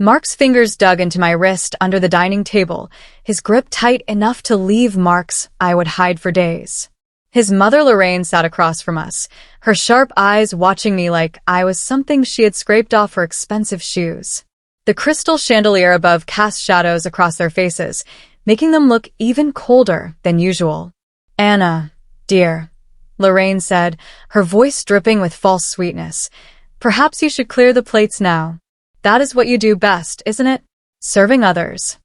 Mark's fingers dug into my wrist under the dining table, his grip tight enough to leave marks I would hide for days. His mother Lorraine sat across from us, her sharp eyes watching me like I was something she had scraped off her expensive shoes. The crystal chandelier above cast shadows across their faces, making them look even colder than usual. "Anna, dear," Lorraine said, her voice dripping with false sweetness. "Perhaps you should clear the plates now. That is what you do best, isn't it? Serving others."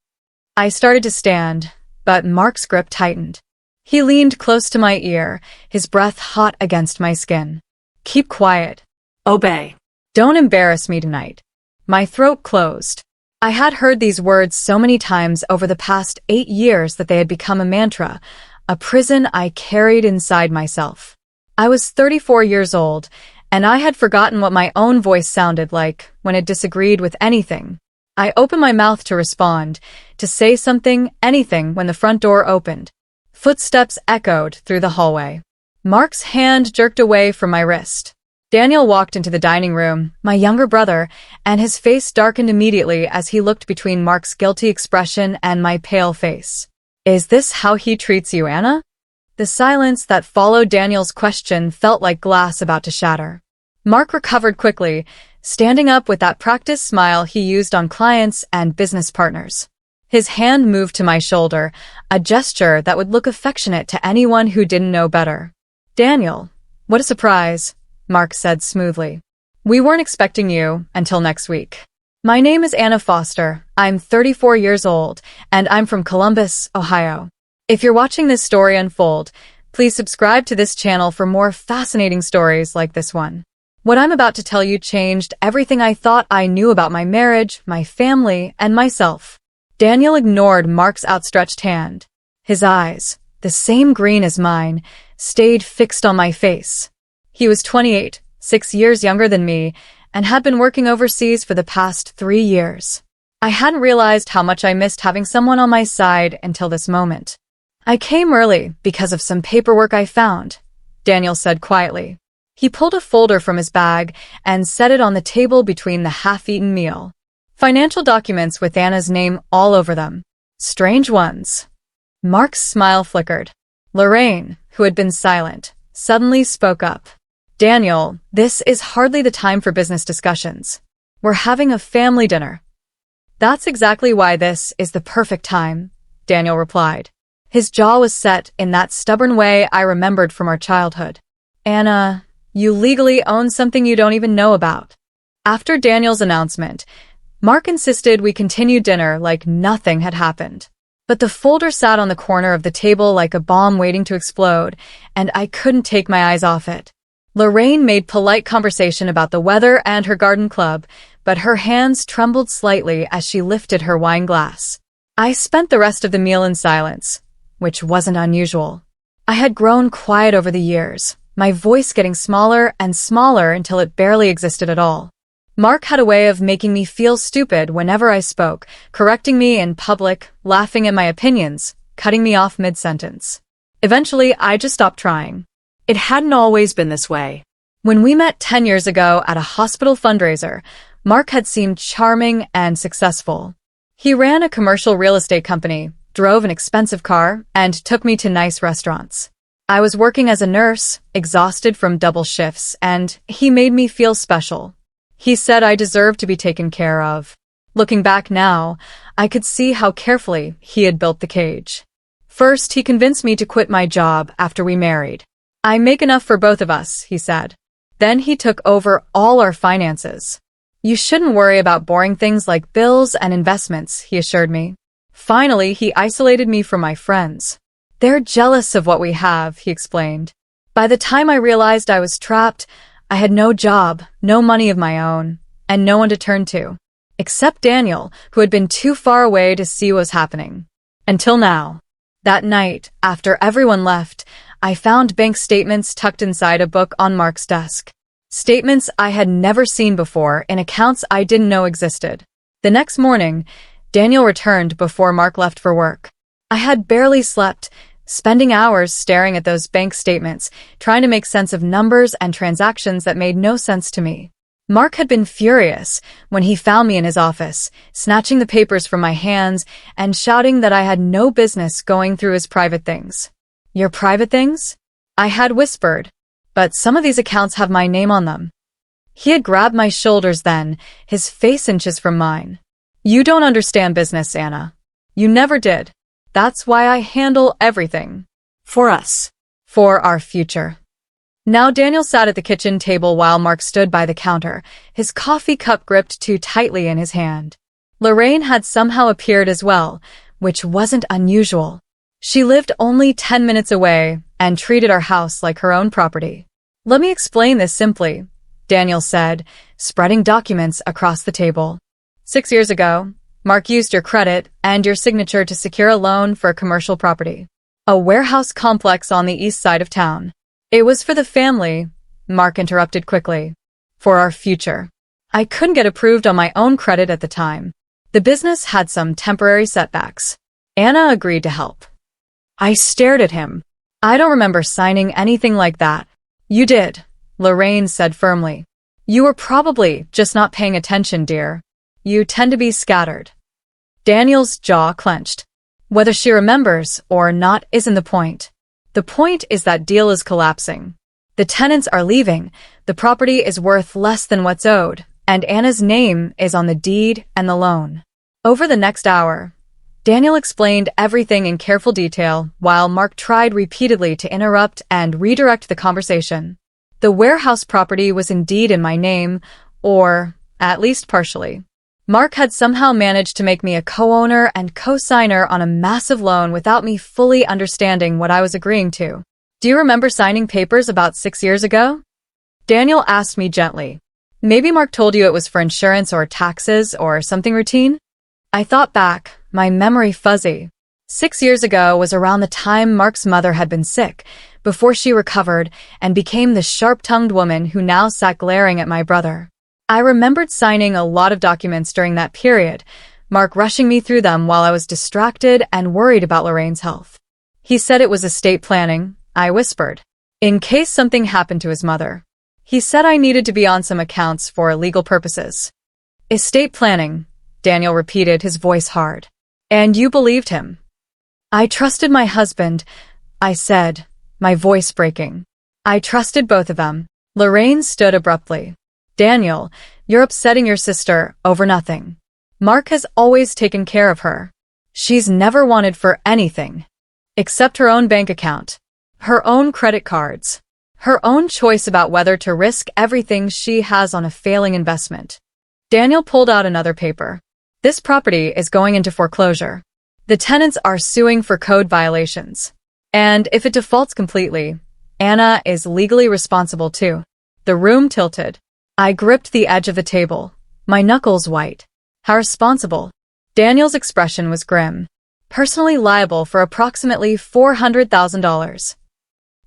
I started to stand, but Mark's grip tightened. He leaned close to my ear, his breath hot against my skin. "Keep quiet. Obey. Don't embarrass me tonight." My throat closed. I had heard these words so many times over the past 8 years that they had become a mantra, a prison I carried inside myself. I was 34 years old, and I had forgotten what my own voice sounded like when it disagreed with anything. I opened my mouth to respond, to say something, anything, when the front door opened. Footsteps echoed through the hallway. Mark's hand jerked away from my wrist. Daniel walked into the dining room, my younger brother, and his face darkened immediately as he looked between Mark's guilty expression and my pale face. "Is this how he treats you, Anna?" The silence that followed Daniel's question felt like glass about to shatter. Mark recovered quickly, standing up with that practiced smile he used on clients and business partners. His hand moved to my shoulder, a gesture that would look affectionate to anyone who didn't know better. "Daniel, what a surprise," Mark said smoothly. "We weren't expecting you until next week. My name is Anna Foster, I'm 34 years old, and I'm from Columbus, Ohio. If you're watching this story unfold, please subscribe to this channel for more fascinating stories like this one. What I'm about to tell you changed everything I thought I knew about my marriage, my family, and myself." Daniel ignored Mark's outstretched hand. His eyes, the same green as mine, stayed fixed on my face. He was 28, 6 years younger than me, and had been working overseas for the past 3 years. I hadn't realized how much I missed having someone on my side until this moment. "I came early because of some paperwork I found," Daniel said quietly. He pulled a folder from his bag and set it on the table between the half-eaten meal. Financial documents with Anna's name all over them. Strange ones. Mark's smile flickered. Lorraine, who had been silent, suddenly spoke up. "Daniel, this is hardly the time for business discussions. We're having a family dinner." "That's exactly why this is the perfect time," Daniel replied. His jaw was set in that stubborn way I remembered from our childhood. "Anna, you legally own something you don't even know about." After Daniel's announcement, Mark insisted we continue dinner like nothing had happened. But the folder sat on the corner of the table like a bomb waiting to explode, and I couldn't take my eyes off it. Lorraine made polite conversation about the weather and her garden club, but her hands trembled slightly as she lifted her wine glass. I spent the rest of the meal in silence, which wasn't unusual. I had grown quiet over the years, my voice getting smaller and smaller until it barely existed at all. Mark had a way of making me feel stupid whenever I spoke, correcting me in public, laughing at my opinions, cutting me off mid-sentence. Eventually, I just stopped trying. It hadn't always been this way. When we met 10 years ago at a hospital fundraiser, Mark had seemed charming and successful. He ran a commercial real estate company, drove an expensive car, and took me to nice restaurants. I was working as a nurse, exhausted from double shifts, and he made me feel special. He said I deserved to be taken care of. Looking back now, I could see how carefully he had built the cage. First, he convinced me to quit my job after we married. "I make enough for both of us," he said. Then he took over all our finances. "You shouldn't worry about boring things like bills and investments," he assured me. Finally, he isolated me from my friends. "They're jealous of what we have," he explained. By the time I realized I was trapped, I had no job, no money of my own, and no one to turn to. Except Daniel, who had been too far away to see what was happening. Until now. That night, after everyone left, I found bank statements tucked inside a book on Mark's desk. Statements I had never seen before in accounts I didn't know existed. The next morning, Daniel returned before Mark left for work. I had barely slept, spending hours staring at those bank statements, trying to make sense of numbers and transactions that made no sense to me. Mark had been furious when he found me in his office, snatching the papers from my hands and shouting that I had no business going through his private things. Your private things? I had whispered, but some of these accounts have my name on them. He had grabbed my shoulders then, his face inches from mine. You don't understand business, Anna. You never did. That's why I handle everything. For us. For our future. Now Daniel sat at the kitchen table while Mark stood by the counter, his coffee cup gripped too tightly in his hand. Lorraine had somehow appeared as well, which wasn't unusual. She lived only 10 minutes away and treated our house like her own property. Let me explain this simply, Daniel said, spreading documents across the table. 6 years ago, Mark used your credit and your signature to secure a loan for a commercial property. A warehouse complex on the east side of town. It was for the family, Mark interrupted quickly. For our future. I couldn't get approved on my own credit at the time. The business had some temporary setbacks. Anna agreed to help. I stared at him. I don't remember signing anything like that. You did, Lorraine said firmly. You were probably just not paying attention, dear. You tend to be scattered. Daniel's jaw clenched. Whether she remembers or not isn't the point. The point is that deal is collapsing. The tenants are leaving, the property is worth less than what's owed, and Anna's name is on the deed and the loan. Over the next hour, Daniel explained everything in careful detail while Mark tried repeatedly to interrupt and redirect the conversation. The warehouse property was indeed in my name, or at least partially. Mark had somehow managed to make me a co-owner and co-signer on a massive loan without me fully understanding what I was agreeing to. Do you remember signing papers about 6 years ago? Daniel asked me gently. Maybe Mark told you it was for insurance or taxes or something routine? I thought back, my memory fuzzy. 6 years ago was around the time Mark's mother had been sick, before she recovered and became the sharp-tongued woman who now sat glaring at my brother. I remembered signing a lot of documents during that period, Mark rushing me through them while I was distracted and worried about Lorraine's health. He said it was estate planning, I whispered, in case something happened to his mother. He said I needed to be on some accounts for legal purposes. Estate planning, Daniel repeated, his voice hard. And you believed him. I trusted my husband, I said, my voice breaking. I trusted both of them. Lorraine stood abruptly. Daniel, you're upsetting your sister over nothing. Mark has always taken care of her. She's never wanted for anything. Except her own bank account. Her own credit cards. Her own choice about whether to risk everything she has on a failing investment. Daniel pulled out another paper. This property is going into foreclosure. The tenants are suing for code violations. And if it defaults completely, Anna is legally responsible too. The room tilted. I gripped the edge of the table, my knuckles white. How responsible? Daniel's expression was grim. Personally liable for approximately $400,000.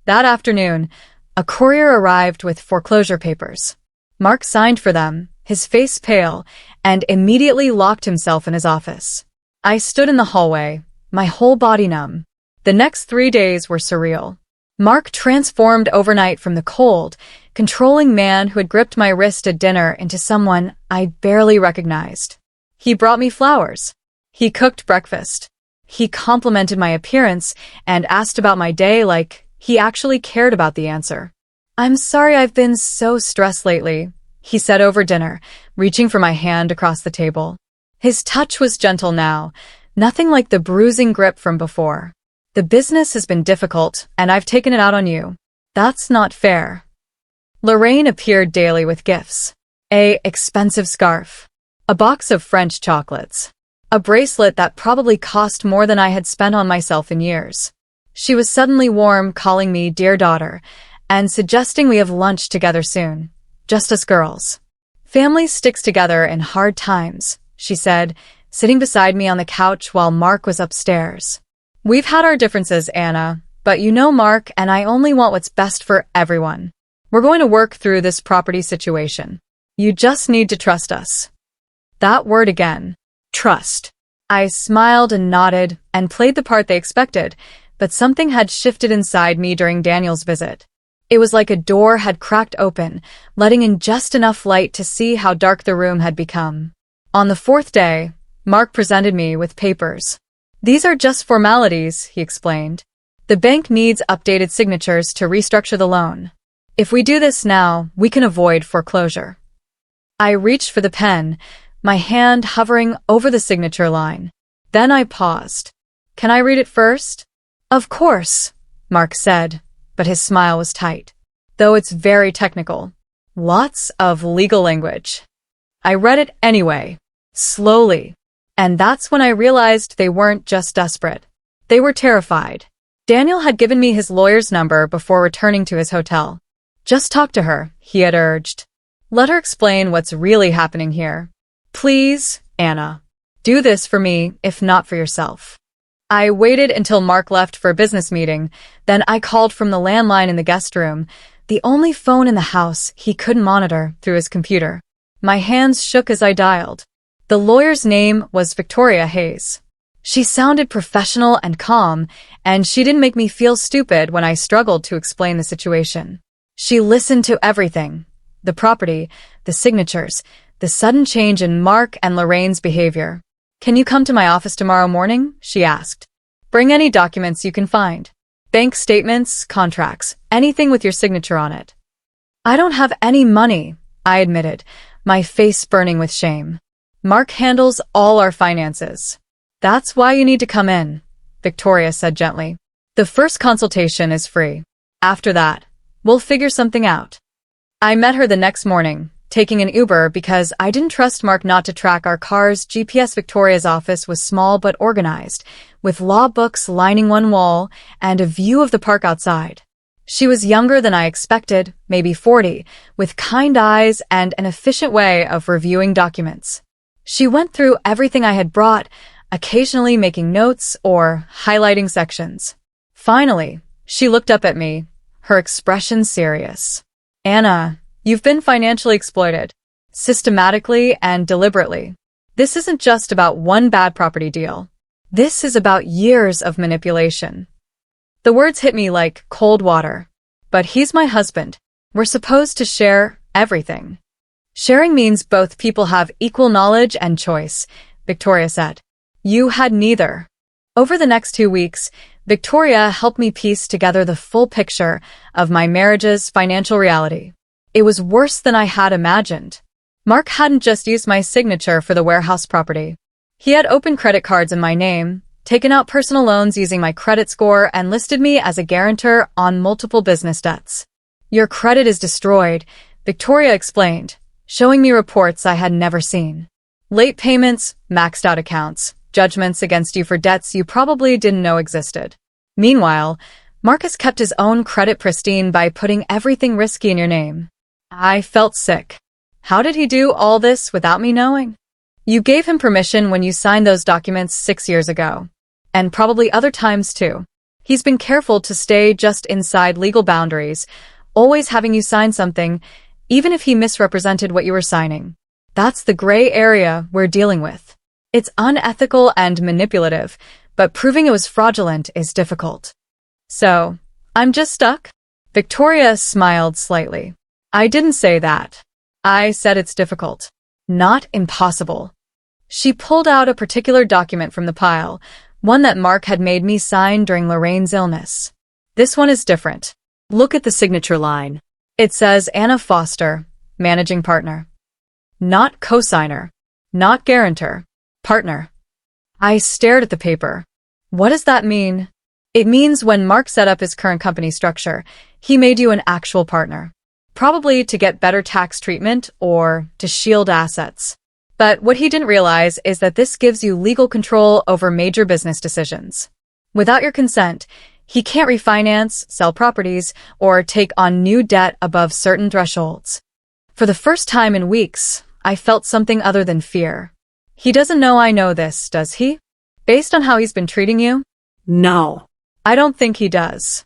That afternoon, a courier arrived with foreclosure papers. Mark signed for them, his face pale, and immediately locked himself in his office. I stood in the hallway, my whole body numb. The next 3 days were surreal. Mark transformed overnight from the cold, controlling man who had gripped my wrist at dinner into someone I barely recognized. He brought me flowers. He cooked breakfast. He complimented my appearance and asked about my day like he actually cared about the answer. I'm sorry I've been so stressed lately, he said over dinner, reaching for my hand across the table. His touch was gentle now, nothing like the bruising grip from before. The business has been difficult, and I've taken it out on you. That's not fair. Lorraine appeared daily with gifts. An expensive scarf. A box of French chocolates. A bracelet that probably cost more than I had spent on myself in years. She was suddenly warm, calling me dear daughter, and suggesting we have lunch together soon. Just us girls. Family sticks together in hard times, she said, sitting beside me on the couch while Mark was upstairs. We've had our differences, Anna, but you know Mark and I only want what's best for everyone. We're going to work through this property situation. You just need to trust us. That word again. Trust. I smiled and nodded and played the part they expected, but something had shifted inside me during Daniel's visit. It was like a door had cracked open, letting in just enough light to see how dark the room had become. On the fourth day, Mark presented me with papers. "These are just formalities," he explained. "The bank needs updated signatures to restructure the loan. If we do this now, we can avoid foreclosure." I reached for the pen, my hand hovering over the signature line. Then I paused. "Can I read it first?" "Of course," Mark said, but his smile was tight. "Though it's very technical. Lots of legal language." I read it anyway, slowly. And that's when I realized they weren't just desperate. They were terrified. Daniel had given me his lawyer's number before returning to his hotel. "Just talk to her," he had urged. "Let her explain what's really happening here. Please, Anna. Do this for me, if not for yourself." I waited until Mark left for a business meeting, then I called from the landline in the guest room, the only phone in the house he couldn't monitor through his computer. My hands shook as I dialed. The lawyer's name was Victoria Hayes. She sounded professional and calm, and she didn't make me feel stupid when I struggled to explain the situation. She listened to everything: the property, the signatures, the sudden change in Mark and Lorraine's behavior. "Can you come to my office tomorrow morning?" she asked. "Bring any documents you can find. Bank statements, contracts, anything with your signature on it." "I don't have any money," I admitted, my face burning with shame. "Mark handles all our finances." "That's why you need to come in," Victoria said gently. "The first consultation is free. After that, we'll figure something out." I met her the next morning, taking an Uber because I didn't trust Mark not to track our car's GPS. Victoria's office was small but organized, with law books lining one wall and a view of the park outside. She was younger than I expected, maybe 40, with kind eyes and an efficient way of reviewing documents. She went through everything I had brought, occasionally making notes or highlighting sections. Finally, she looked up at me, her expression serious. "Anna, you've been financially exploited, systematically and deliberately. This isn't just about one bad property deal. This is about years of manipulation." The words hit me like cold water. "But he's my husband. We're supposed to share everything." "Sharing means both people have equal knowledge and choice," Victoria said. "You had neither." Over the next 2 weeks, Victoria helped me piece together the full picture of my marriage's financial reality. It was worse than I had imagined. Mark hadn't just used my signature for the warehouse property. He had opened credit cards in my name, taken out personal loans using my credit score, and listed me as a guarantor on multiple business debts. "Your credit is destroyed," Victoria explained, showing me reports I had never seen. "Late payments, maxed out accounts, judgments against you for debts you probably didn't know existed. Meanwhile, Marcus kept his own credit pristine by putting everything risky in your name." I felt sick. How did he do all this without me knowing? "You gave him permission when you signed those documents 6 years ago. And probably other times too. He's been careful to stay just inside legal boundaries, always having you sign something, even if he misrepresented what you were signing. That's the gray area we're dealing with. It's unethical and manipulative, but proving it was fraudulent is difficult." "So, I'm just stuck?" Victoria smiled slightly. "I didn't say that. I said it's difficult. Not impossible." She pulled out a particular document from the pile, one that Mark had made me sign during Lorraine's illness. "This one is different. Look at the signature line. It says Anna Foster, managing partner. Not co-signer. Not guarantor. Partner." I stared at the paper. "What does that mean?" "It means when Mark set up his current company structure, he made you an actual partner. Probably to get better tax treatment or to shield assets. But what he didn't realize is that this gives you legal control over major business decisions. Without your consent, he can't refinance, sell properties, or take on new debt above certain thresholds." For the first time in weeks, I felt something other than fear. "He doesn't know I know this, does he? Based on how he's been treating you?" "No. I don't think he does."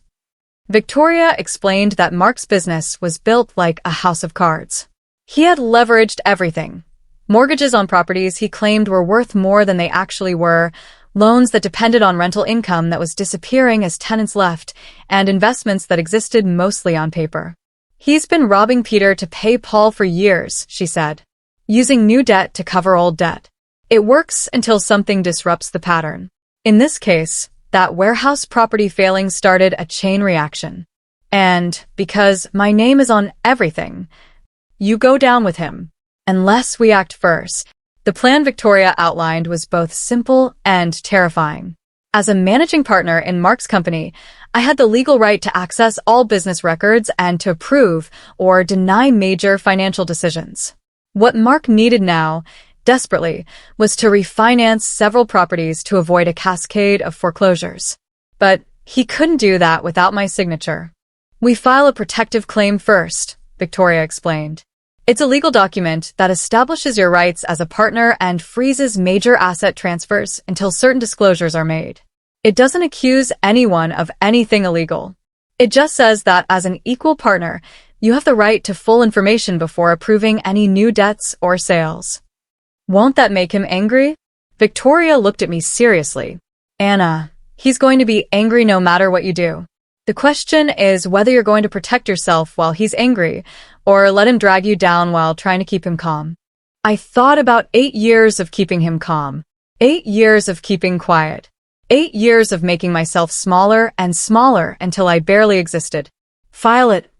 Victoria explained that Mark's business was built like a house of cards. He had leveraged everything. Mortgages on properties he claimed were worth more than they actually were, loans that depended on rental income that was disappearing as tenants left, and investments that existed mostly on paper. He's been robbing Peter to pay Paul for years, she said, using new debt to cover old debt. It works until something disrupts the pattern. In this case, that warehouse property failing started a chain reaction. And, because my name is on everything, you go down with him. Unless we act first. The plan Victoria outlined was both simple and terrifying. As a managing partner in Mark's company, I had the legal right to access all business records and to approve or deny major financial decisions. What Mark needed now, desperately, was to refinance several properties to avoid a cascade of foreclosures. But he couldn't do that without my signature. We file a protective claim first, Victoria explained. It's a legal document that establishes your rights as a partner and freezes major asset transfers until certain disclosures are made. It doesn't accuse anyone of anything illegal. It just says that as an equal partner, you have the right to full information before approving any new debts or sales. Won't that make him angry? Victoria looked at me seriously. Anna, he's going to be angry no matter what you do. The question is whether you're going to protect yourself while he's angry, or let him drag you down while trying to keep him calm. I thought about 8 years of keeping him calm. 8 years of keeping quiet. 8 years of making myself smaller and smaller until I barely existed. File it,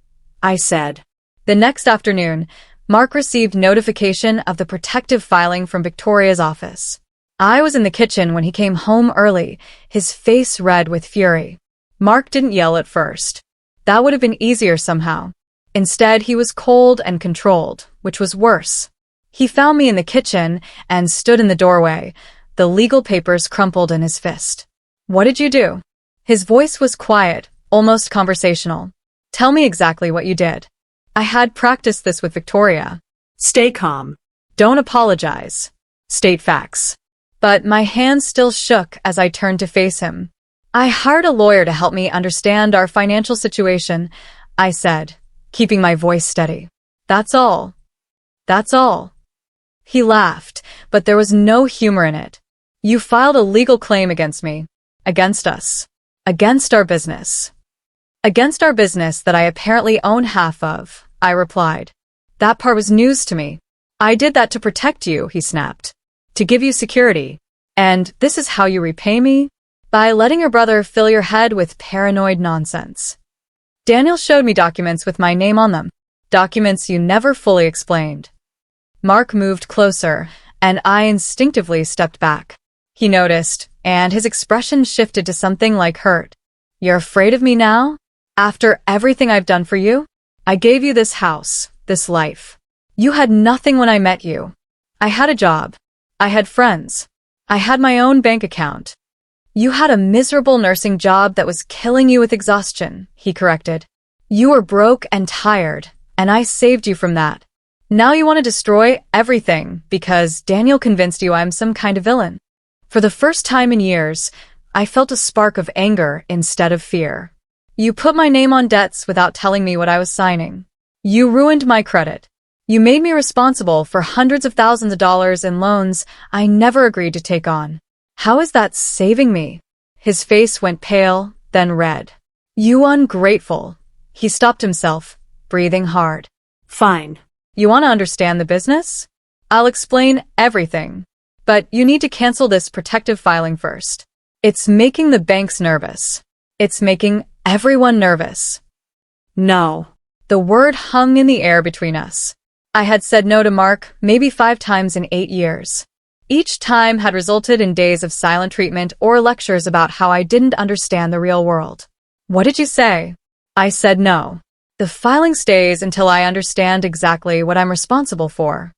I said. The next afternoon, Mark received notification of the protective filing from Victoria's office. I was in the kitchen when he came home early, his face red with fury. Mark didn't yell at first. That would have been easier somehow. Instead, he was cold and controlled, which was worse. He found me in the kitchen and stood in the doorway, the legal papers crumpled in his fist. What did you do? His voice was quiet, almost conversational. Tell me exactly what you did. I had practiced this with Victoria. Stay calm. Don't apologize. State facts. But my hands still shook as I turned to face him. I hired a lawyer to help me understand our financial situation, I said, keeping my voice steady. That's all. That's all. He laughed, but there was no humor in it. You filed a legal claim against me. Against us. Against our business. Against our business that I apparently own half of, I replied. That part was news to me. I did that to protect you, he snapped. To give you security. And this is how you repay me? By letting your brother fill your head with paranoid nonsense. Daniel showed me documents with my name on them. Documents you never fully explained. Mark moved closer, and I instinctively stepped back. He noticed, and his expression shifted to something like hurt. You're afraid of me now? After everything I've done for you? I gave you this house, this life. You had nothing when I met you. I had a job. I had friends. I had my own bank account. You had a miserable nursing job that was killing you with exhaustion, he corrected. You were broke and tired, and I saved you from that. Now you want to destroy everything because Daniel convinced you I'm some kind of villain. For the first time in years, I felt a spark of anger instead of fear. You put my name on debts without telling me what I was signing. You ruined my credit. You made me responsible for hundreds of thousands of dollars in loans I never agreed to take on. How is that saving me? His face went pale, then red. You ungrateful. He stopped himself, breathing hard. Fine. You want to understand the business? I'll explain everything. But you need to cancel this protective filing first. It's making the banks nervous. It's making everyone nervous. No. The word hung in the air between us. I had said no to Mark maybe 5 times in 8 years. Each time had resulted in days of silent treatment or lectures about how I didn't understand the real world. What did you say? I said no. The filing stays until I understand exactly what I'm responsible for.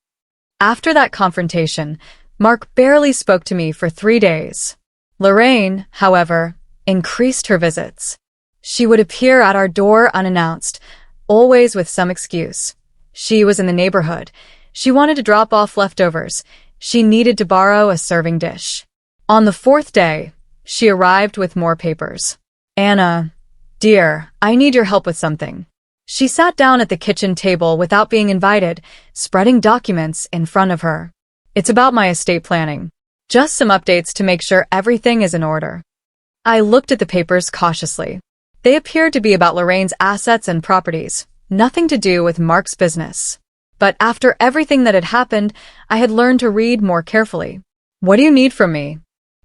After that confrontation, Mark barely spoke to me for 3 days. Lorraine, however, increased her visits. She would appear at our door unannounced, always with some excuse. She was in the neighborhood. She wanted to drop off leftovers. She needed to borrow a serving dish. On the 4th day, she arrived with more papers. Anna, dear, I need your help with something. She sat down at the kitchen table without being invited, spreading documents in front of her. It's about my estate planning. Just some updates to make sure everything is in order. I looked at the papers cautiously. They appeared to be about Lorraine's assets and properties, nothing to do with Mark's business. But after everything that had happened, I had learned to read more carefully. What do you need from me?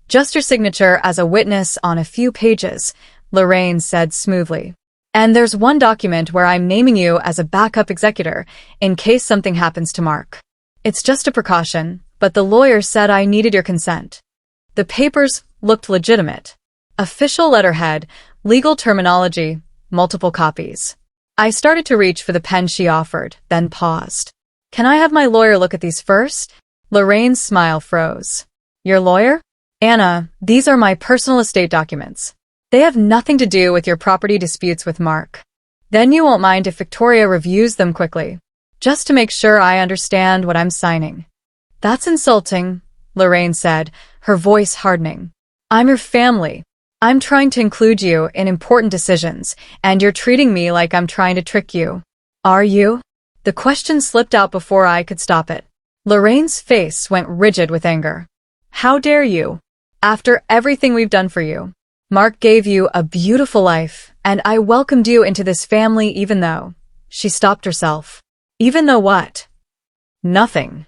Just your signature as a witness on a few pages, Lorraine said smoothly. And there's one document where I'm naming you as a backup executor in case something happens to Mark. It's just a precaution, but the lawyer said I needed your consent. The papers looked legitimate. Official letterhead, legal terminology, multiple copies. I started to reach for the pen she offered, then paused. Can I have my lawyer look at these first? Lorraine's smile froze. Your lawyer? Anna, these are my personal estate documents. They have nothing to do with your property disputes with Mark. Then you won't mind if Victoria reviews them quickly, just to make sure I understand what I'm signing. That's insulting, Lorraine said, her voice hardening. I'm your family. I'm trying to include you in important decisions, and you're treating me like I'm trying to trick you. Are you? The question slipped out before I could stop it. Lorraine's face went rigid with anger. How dare you? After everything we've done for you. Mark gave you a beautiful life, and I welcomed you into this family even though. She stopped herself. Even though what? Nothing.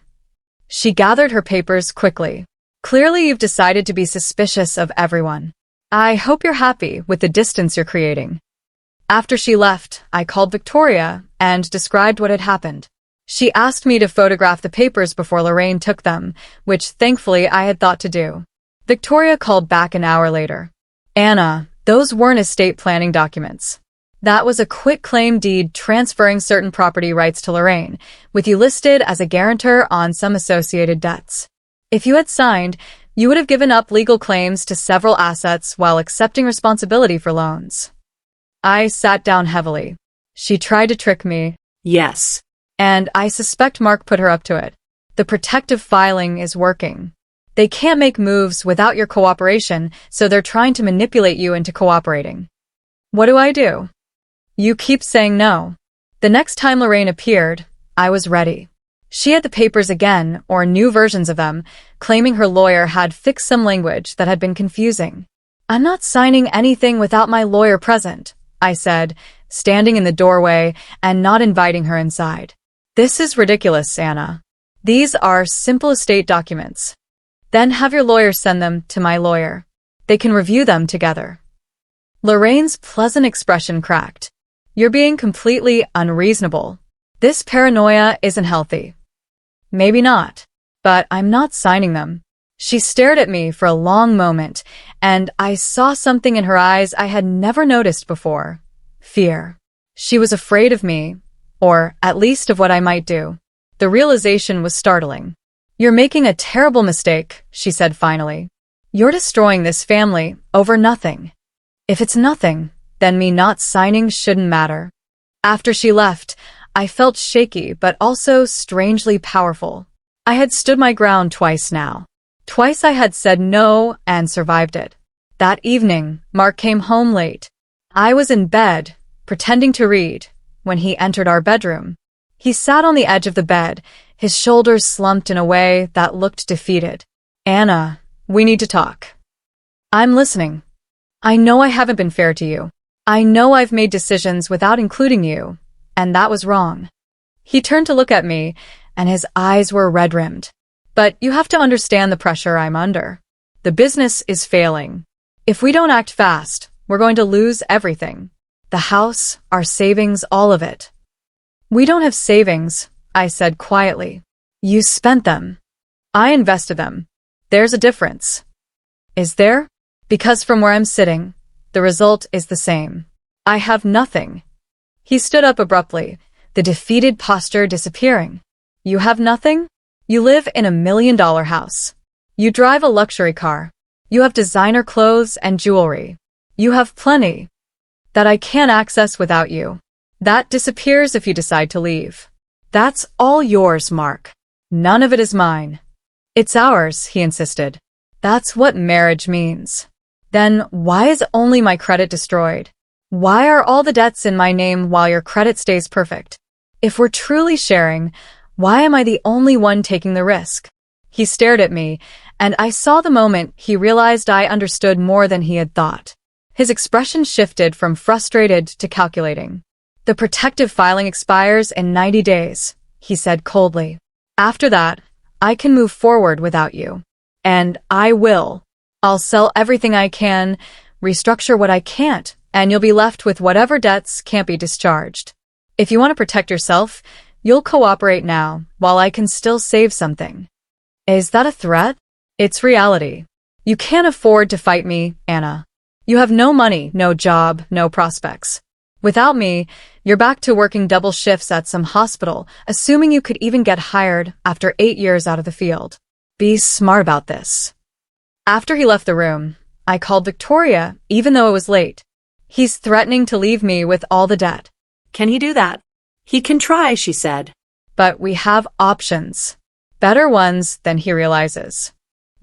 She gathered her papers quickly. Clearly you've decided to be suspicious of everyone. I hope you're happy with the distance you're creating. After she left, I called Victoria and described what had happened. She asked me to photograph the papers before Lorraine took them, which thankfully I had thought to do. Victoria called back an hour later. Anna, those weren't estate planning documents. That was a quitclaim deed transferring certain property rights to Lorraine, with you listed as a guarantor on some associated debts. If you had signed, you would have given up legal claims to several assets while accepting responsibility for loans. I sat down heavily. She tried to trick me. Yes. And I suspect Mark put her up to it. The protective filing is working. They can't make moves without your cooperation, so they're trying to manipulate you into cooperating. What do I do? You keep saying no. The next time Lorraine appeared, I was ready. She had the papers again, or new versions of them, claiming her lawyer had fixed some language that had been confusing. I'm not signing anything without my lawyer present, I said, standing in the doorway and not inviting her inside. This is ridiculous, Anna. These are simple estate documents. Then have your lawyer send them to my lawyer. They can review them together. Lorraine's pleasant expression cracked. You're being completely unreasonable. This paranoia isn't healthy. Maybe not, but I'm not signing them. She stared at me for a long moment, and I saw something in her eyes I had never noticed before. Fear. She was afraid of me, or at least of what I might do. The realization was startling. You're making a terrible mistake, she said finally. You're destroying this family over nothing. If it's nothing, then me not signing shouldn't matter. After she left, I felt shaky but also strangely powerful. I had stood my ground twice now. Twice I had said no and survived it. That evening, Mark came home late. I was in bed, pretending to read, when he entered our bedroom. He sat on the edge of the bed, his shoulders slumped in a way that looked defeated. Anna, we need to talk. I'm listening. I know I haven't been fair to you. I know I've made decisions without including you, and that was wrong. He turned to look at me, and his eyes were red-rimmed. But you have to understand the pressure I'm under. The business is failing. If we don't act fast, we're going to lose everything. The house, our savings, all of it. We don't have savings, I said quietly. You spent them. I invested them. There's a difference. Is there? Because from where I'm sitting, the result is the same. I have nothing. He stood up abruptly, the defeated posture disappearing. You have nothing? You live in $1 million house. You drive a luxury car. You have designer clothes and jewelry. You have plenty that I can't access without you. That disappears if you decide to leave. That's all yours, Mark. None of it is mine. It's ours, he insisted. That's what marriage means. Then why is only my credit destroyed? Why are all the debts in my name while your credit stays perfect? If we're truly sharing, why am I the only one taking the risk? He stared at me, and I saw the moment he realized I understood more than he had thought. His expression shifted from frustrated to calculating. "The protective filing expires in 90 days, he said coldly. "After that, I can move forward without you. And I will. I'll sell everything I can, restructure what I can't, and you'll be left with whatever debts can't be discharged. If you want to protect yourself, you'll cooperate now, while I can still save something." Is that a threat? It's reality. You can't afford to fight me, Anna. You have no money, no job, no prospects. Without me, you're back to working double shifts at some hospital, assuming you could even get hired after 8 years out of the field. Be smart about this. After he left the room, I called Victoria, even though it was late. He's threatening to leave me with all the debt. Can he do that? He can try, she said. But we have options. Better ones than he realizes.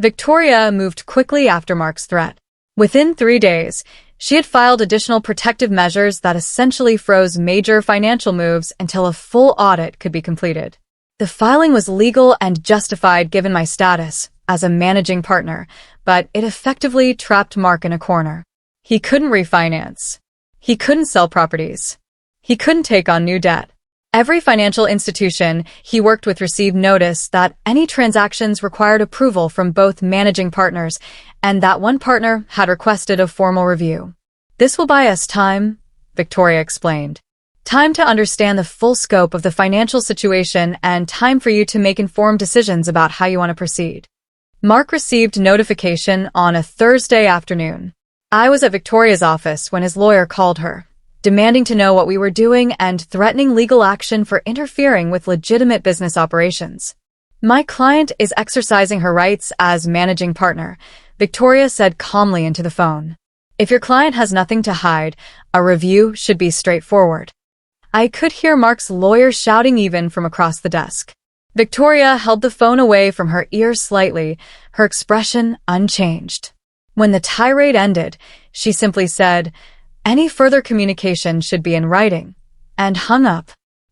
Victoria moved quickly after Mark's threat. Within 3 days, she had filed additional protective measures that essentially froze major financial moves until a full audit could be completed. The filing was legal and justified given my status as a managing partner, but it effectively trapped Mark in a corner. He couldn't refinance. He couldn't sell properties. He couldn't take on new debt. Every financial institution he worked with received notice that any transactions required approval from both managing partners, and that one partner had requested a formal review. "This will buy us time," Victoria explained. "Time to understand the full scope of the financial situation and time for you to make informed decisions about how you want to proceed." Mark received notification on a Thursday afternoon. I was at Victoria's office when his lawyer called her, demanding to know what we were doing and threatening legal action for interfering with legitimate business operations. "My client is exercising her rights as managing partner," Victoria said calmly into the phone. "If your client has nothing to hide, a review should be straightforward." I could hear Mark's lawyer shouting even from across the desk. Victoria held the phone away from her ear slightly, her expression unchanged. When the tirade ended, she simply said, "Any further communication should be in writing," and hung up.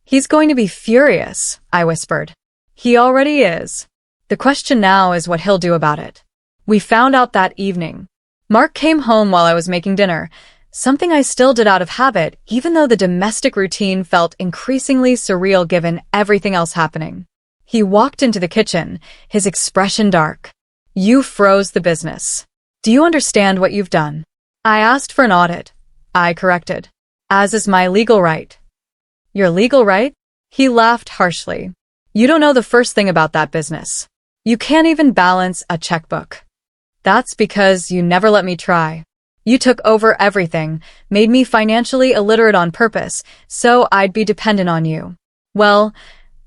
"He's going to be furious," I whispered. "He already is. The question now is what he'll do about it." We found out that evening. Mark came home while I was making dinner, something I still did out of habit, even though the domestic routine felt increasingly surreal given everything else happening. He walked into the kitchen, his expression dark. "You froze the business. Do you understand what you've done?" "I asked for an audit," I corrected. "As is my legal right." "Your legal right?" He laughed harshly. "You don't know the first thing about that business. You can't even balance a checkbook. That's because you never let me try. You took over everything, made me financially illiterate on purpose, so I'd be dependent on you. Well,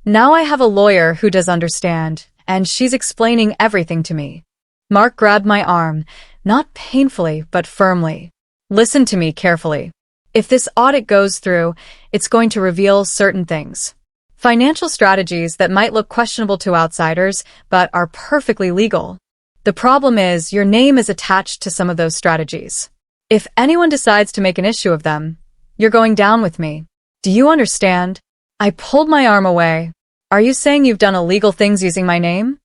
now I have a lawyer who does understand, and she's explaining everything to me." Mark grabbed my arm, not painfully, but firmly. "Listen to me carefully. If this audit goes through, it's going to reveal certain things. Financial strategies that might look questionable to outsiders, but are perfectly legal. The problem is your name is attached to some of those strategies. If anyone decides to make an issue of them, you're going down with me. Do you understand?" I pulled my arm away. "Are you saying you've done illegal things using my name?"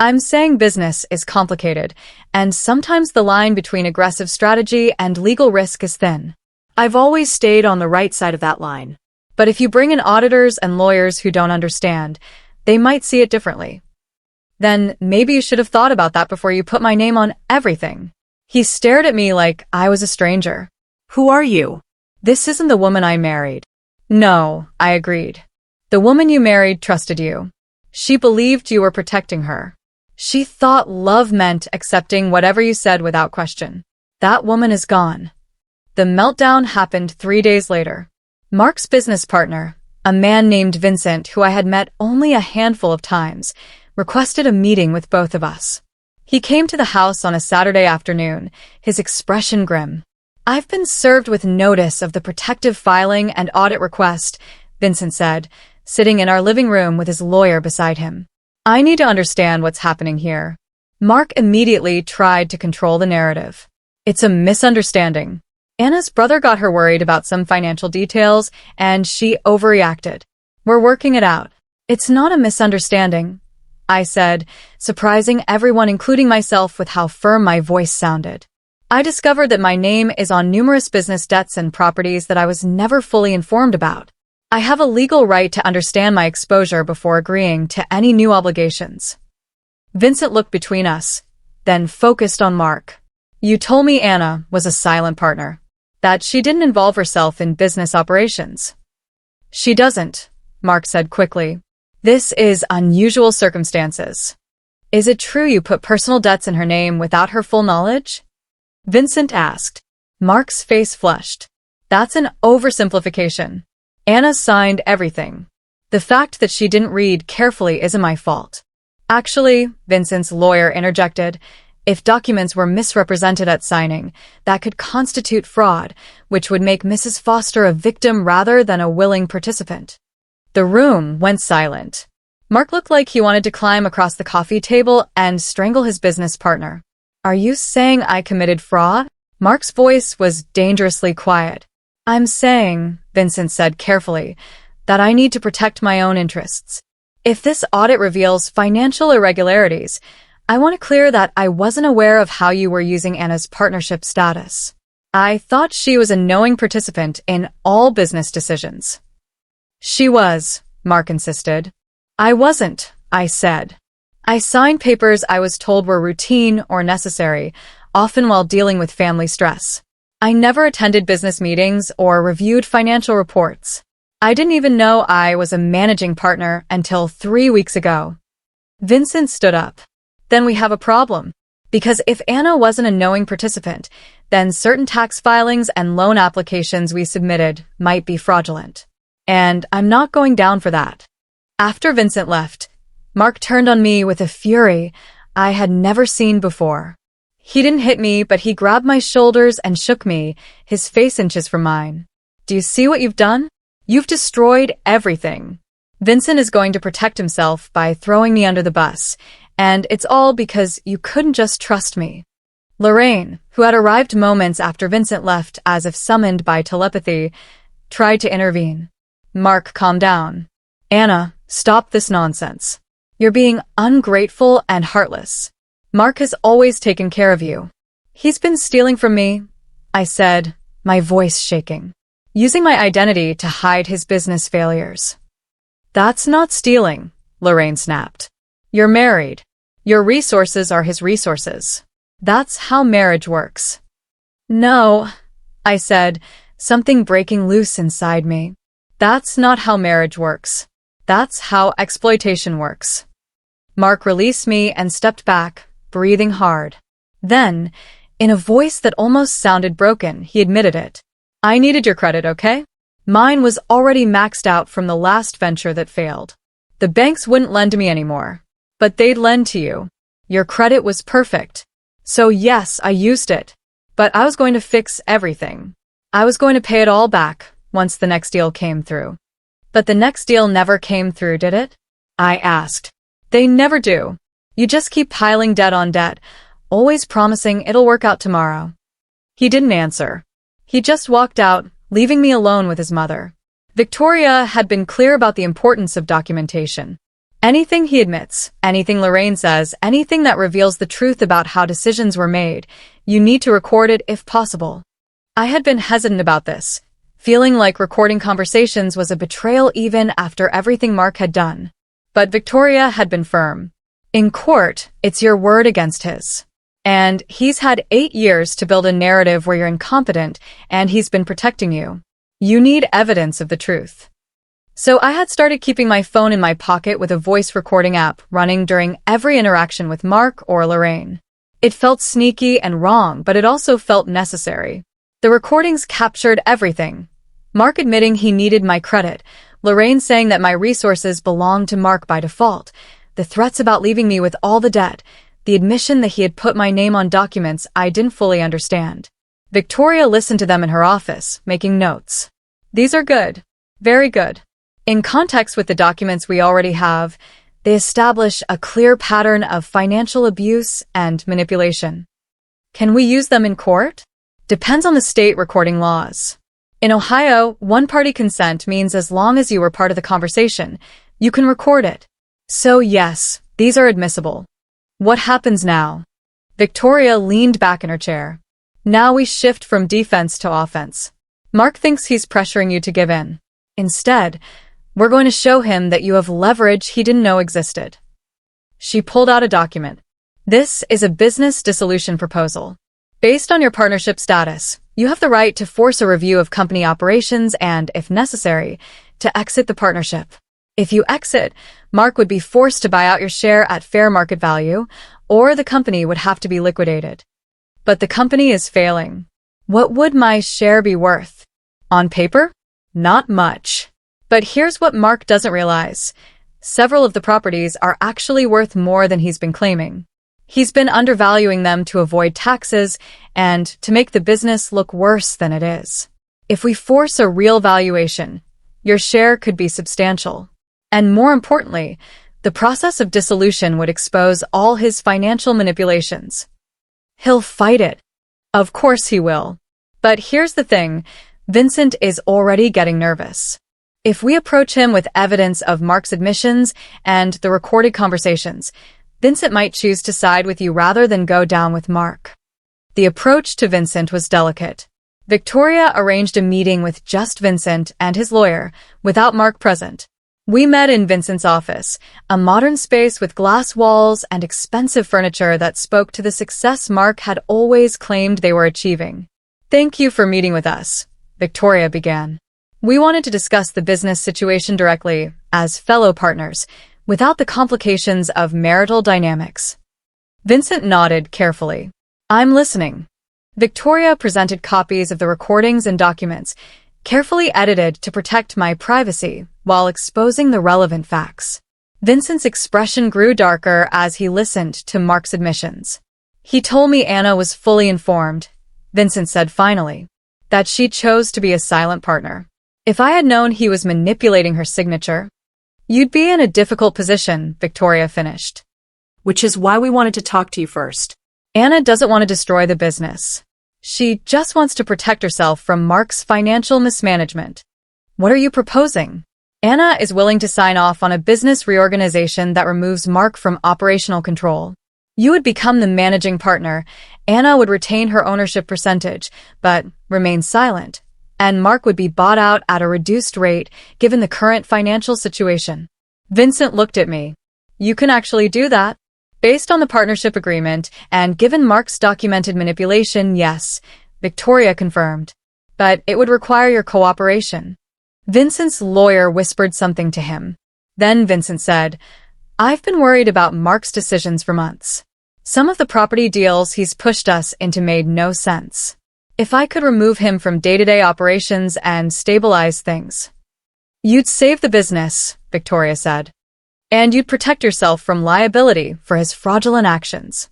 "I'm saying business is complicated, and sometimes the line between aggressive strategy and legal risk is thin. I've always stayed on the right side of that line. But if you bring in auditors and lawyers who don't understand, they might see it differently. Then maybe you should have thought about that before you put my name on everything." He stared at me like I was a stranger. "Who are you?" "This isn't the woman I married." "No," I agreed. "The woman you married trusted you. She believed you were protecting her. She thought love meant accepting whatever you said without question. That woman is gone." The meltdown happened 3 days later. Mark's business partner, a man named Vincent who I had met only a handful of times, requested a meeting with both of us. He came to the house on a Saturday afternoon, his expression grim. "I've been served with notice of the protective filing and audit request," Vincent said, sitting in our living room with his lawyer beside him. "I need to understand what's happening here." Mark immediately tried to control the narrative. "It's a misunderstanding. Anna's brother got her worried about some financial details, and she overreacted. We're working it out. It's not a misunderstanding. I said, surprising everyone including myself with how firm my voice sounded. I discovered that my name is on numerous business debts and properties that I was never fully informed about. I have a legal right to understand my exposure before agreeing to any new obligations. Vincent looked between us, then focused on Mark. You told me Anna was a silent partner, that she didn't involve herself in business operations. She doesn't, Mark said quickly. This is unusual circumstances. Is it true you put personal debts in her name without her full knowledge? Vincent asked. Mark's face flushed. That's an oversimplification. Anna signed everything. The fact that she didn't read carefully isn't my fault. Actually, Vincent's lawyer interjected, if documents were misrepresented at signing, that could constitute fraud, which would make Mrs. Foster a victim rather than a willing participant. The room went silent. Mark looked like he wanted to climb across the coffee table and strangle his business partner. Are you saying I committed fraud? Mark's voice was dangerously quiet. I'm saying, Vincent said carefully, that I need to protect my own interests. If this audit reveals financial irregularities, I want to clear that I wasn't aware of how you were using Anna's partnership status. I thought she was a knowing participant in all business decisions. She was, Mark insisted. I wasn't, I said. I signed papers I was told were routine or necessary, often while dealing with family stress. I never attended business meetings or reviewed financial reports. I didn't even know I was a managing partner until 3 weeks ago. Vincent stood up. Then we have a problem. Because if Anna wasn't a knowing participant, then certain tax filings and loan applications we submitted might be fraudulent. And I'm not going down for that. After Vincent left, Mark turned on me with a fury I had never seen before. He didn't hit me, but he grabbed my shoulders and shook me, his face inches from mine. Do you see what you've done? You've destroyed everything. Vincent is going to protect himself by throwing me under the bus, and it's all because you couldn't just trust me. Lorraine, who had arrived moments after Vincent left as if summoned by telepathy, tried to intervene. Mark, calm down. Anna, stop this nonsense. You're being ungrateful and heartless. Mark has always taken care of you. He's been stealing from me, I said, my voice shaking, using my identity to hide his business failures. That's not stealing, Lorraine snapped. You're married. Your resources are his resources. That's how marriage works. No, I said, something breaking loose inside me. That's not how marriage works. That's how exploitation works. Mark released me and stepped back, breathing hard. Then, in a voice that almost sounded broken, he admitted it. I needed your credit, okay? Mine was already maxed out from the last venture that failed. The banks wouldn't lend to me anymore, but they'd lend to you. Your credit was perfect. So yes, I used it. But I was going to fix everything. I was going to pay it all back once the next deal came through. But the next deal never came through, did it? I asked. They never do. You just keep piling debt on debt, always promising it'll work out tomorrow. He didn't answer. He just walked out, leaving me alone with his mother. Victoria had been clear about the importance of documentation. Anything he admits, anything Lorraine says, anything that reveals the truth about how decisions were made, you need to record it if possible. I had been hesitant about this, feeling like recording conversations was a betrayal even after everything Mark had done. But Victoria had been firm. In court, it's your word against his. And he's had 8 years to build a narrative where you're incompetent, and he's been protecting you. You need evidence of the truth. So I had started keeping my phone in my pocket with a voice recording app running during every interaction with Mark or Lorraine. It felt sneaky and wrong, but it also felt necessary. The recordings captured everything. Mark admitting he needed my credit, Lorraine saying that my resources belonged to Mark by default, the threats about leaving me with all the debt, the admission that he had put my name on documents I didn't fully understand. Victoria listened to them in her office, making notes. These are good. Very good. In context with the documents we already have, they establish a clear pattern of financial abuse and manipulation. Can we use them in court? Depends on the state recording laws. In Ohio, one-party consent means as long as you were part of the conversation, you can record it. So yes, These are admissible. What happens now? Victoria leaned back in her chair. Now we shift from defense to offense. Mark thinks he's pressuring you to give in. Instead, we're going to show him that you have leverage he didn't know existed. She pulled out a document. This is a business dissolution proposal. Based on your partnership status, you have the right to force a review of company operations and, if necessary, to exit the partnership. If you exit, Mark would be forced to buy out your share at fair market value, or the company would have to be liquidated. But the company is failing. What would my share be worth? On paper? Not much. But here's what Mark doesn't realize. Several of the properties are actually worth more than he's been claiming. He's been undervaluing them to avoid taxes and to make the business look worse than it is. If we force a real valuation, your share could be substantial. And more importantly, the process of dissolution would expose all his financial manipulations. He'll fight it. Of course he will. But here's the thing, Vincent is already getting nervous. If we approach him with evidence of Mark's admissions and the recorded conversations, Vincent might choose to side with you rather than go down with Mark. The approach to Vincent was delicate. Victoria arranged a meeting with just Vincent and his lawyer, without Mark present. We met in Vincent's office, a modern space with glass walls and expensive furniture that spoke to the success Mark had always claimed they were achieving. Thank you for meeting with us, Victoria began. We wanted to discuss the business situation directly, as fellow partners, without the complications of marital dynamics. Vincent nodded carefully. I'm listening. Victoria presented copies of the recordings and documents, carefully edited to protect my privacy while exposing the relevant facts. Vincent's expression grew darker as he listened to Mark's admissions. He told me Anna was fully informed, Vincent said finally, that she chose to be a silent partner. If I had known he was manipulating her signature, you'd be in a difficult position, Victoria finished. Which is why we wanted to talk to you first. Anna doesn't want to destroy the business. She just wants to protect herself from Mark's financial mismanagement. What are you proposing? Anna is willing to sign off on a business reorganization that removes Mark from operational control. You would become the managing partner. Anna would retain her ownership percentage, but remain silent. And Mark would be bought out at a reduced rate given the current financial situation. Vincent looked at me. You can actually do that. Based on the partnership agreement and given Mark's documented manipulation, yes, Victoria confirmed. But it would require your cooperation. Vincent's lawyer whispered something to him. Then Vincent said, I've been worried about Mark's decisions for months. Some of the property deals he's pushed us into made no sense. If I could remove him from day-to-day operations and stabilize things. You'd save the business, Victoria said. And you'd protect yourself from liability for his fraudulent actions.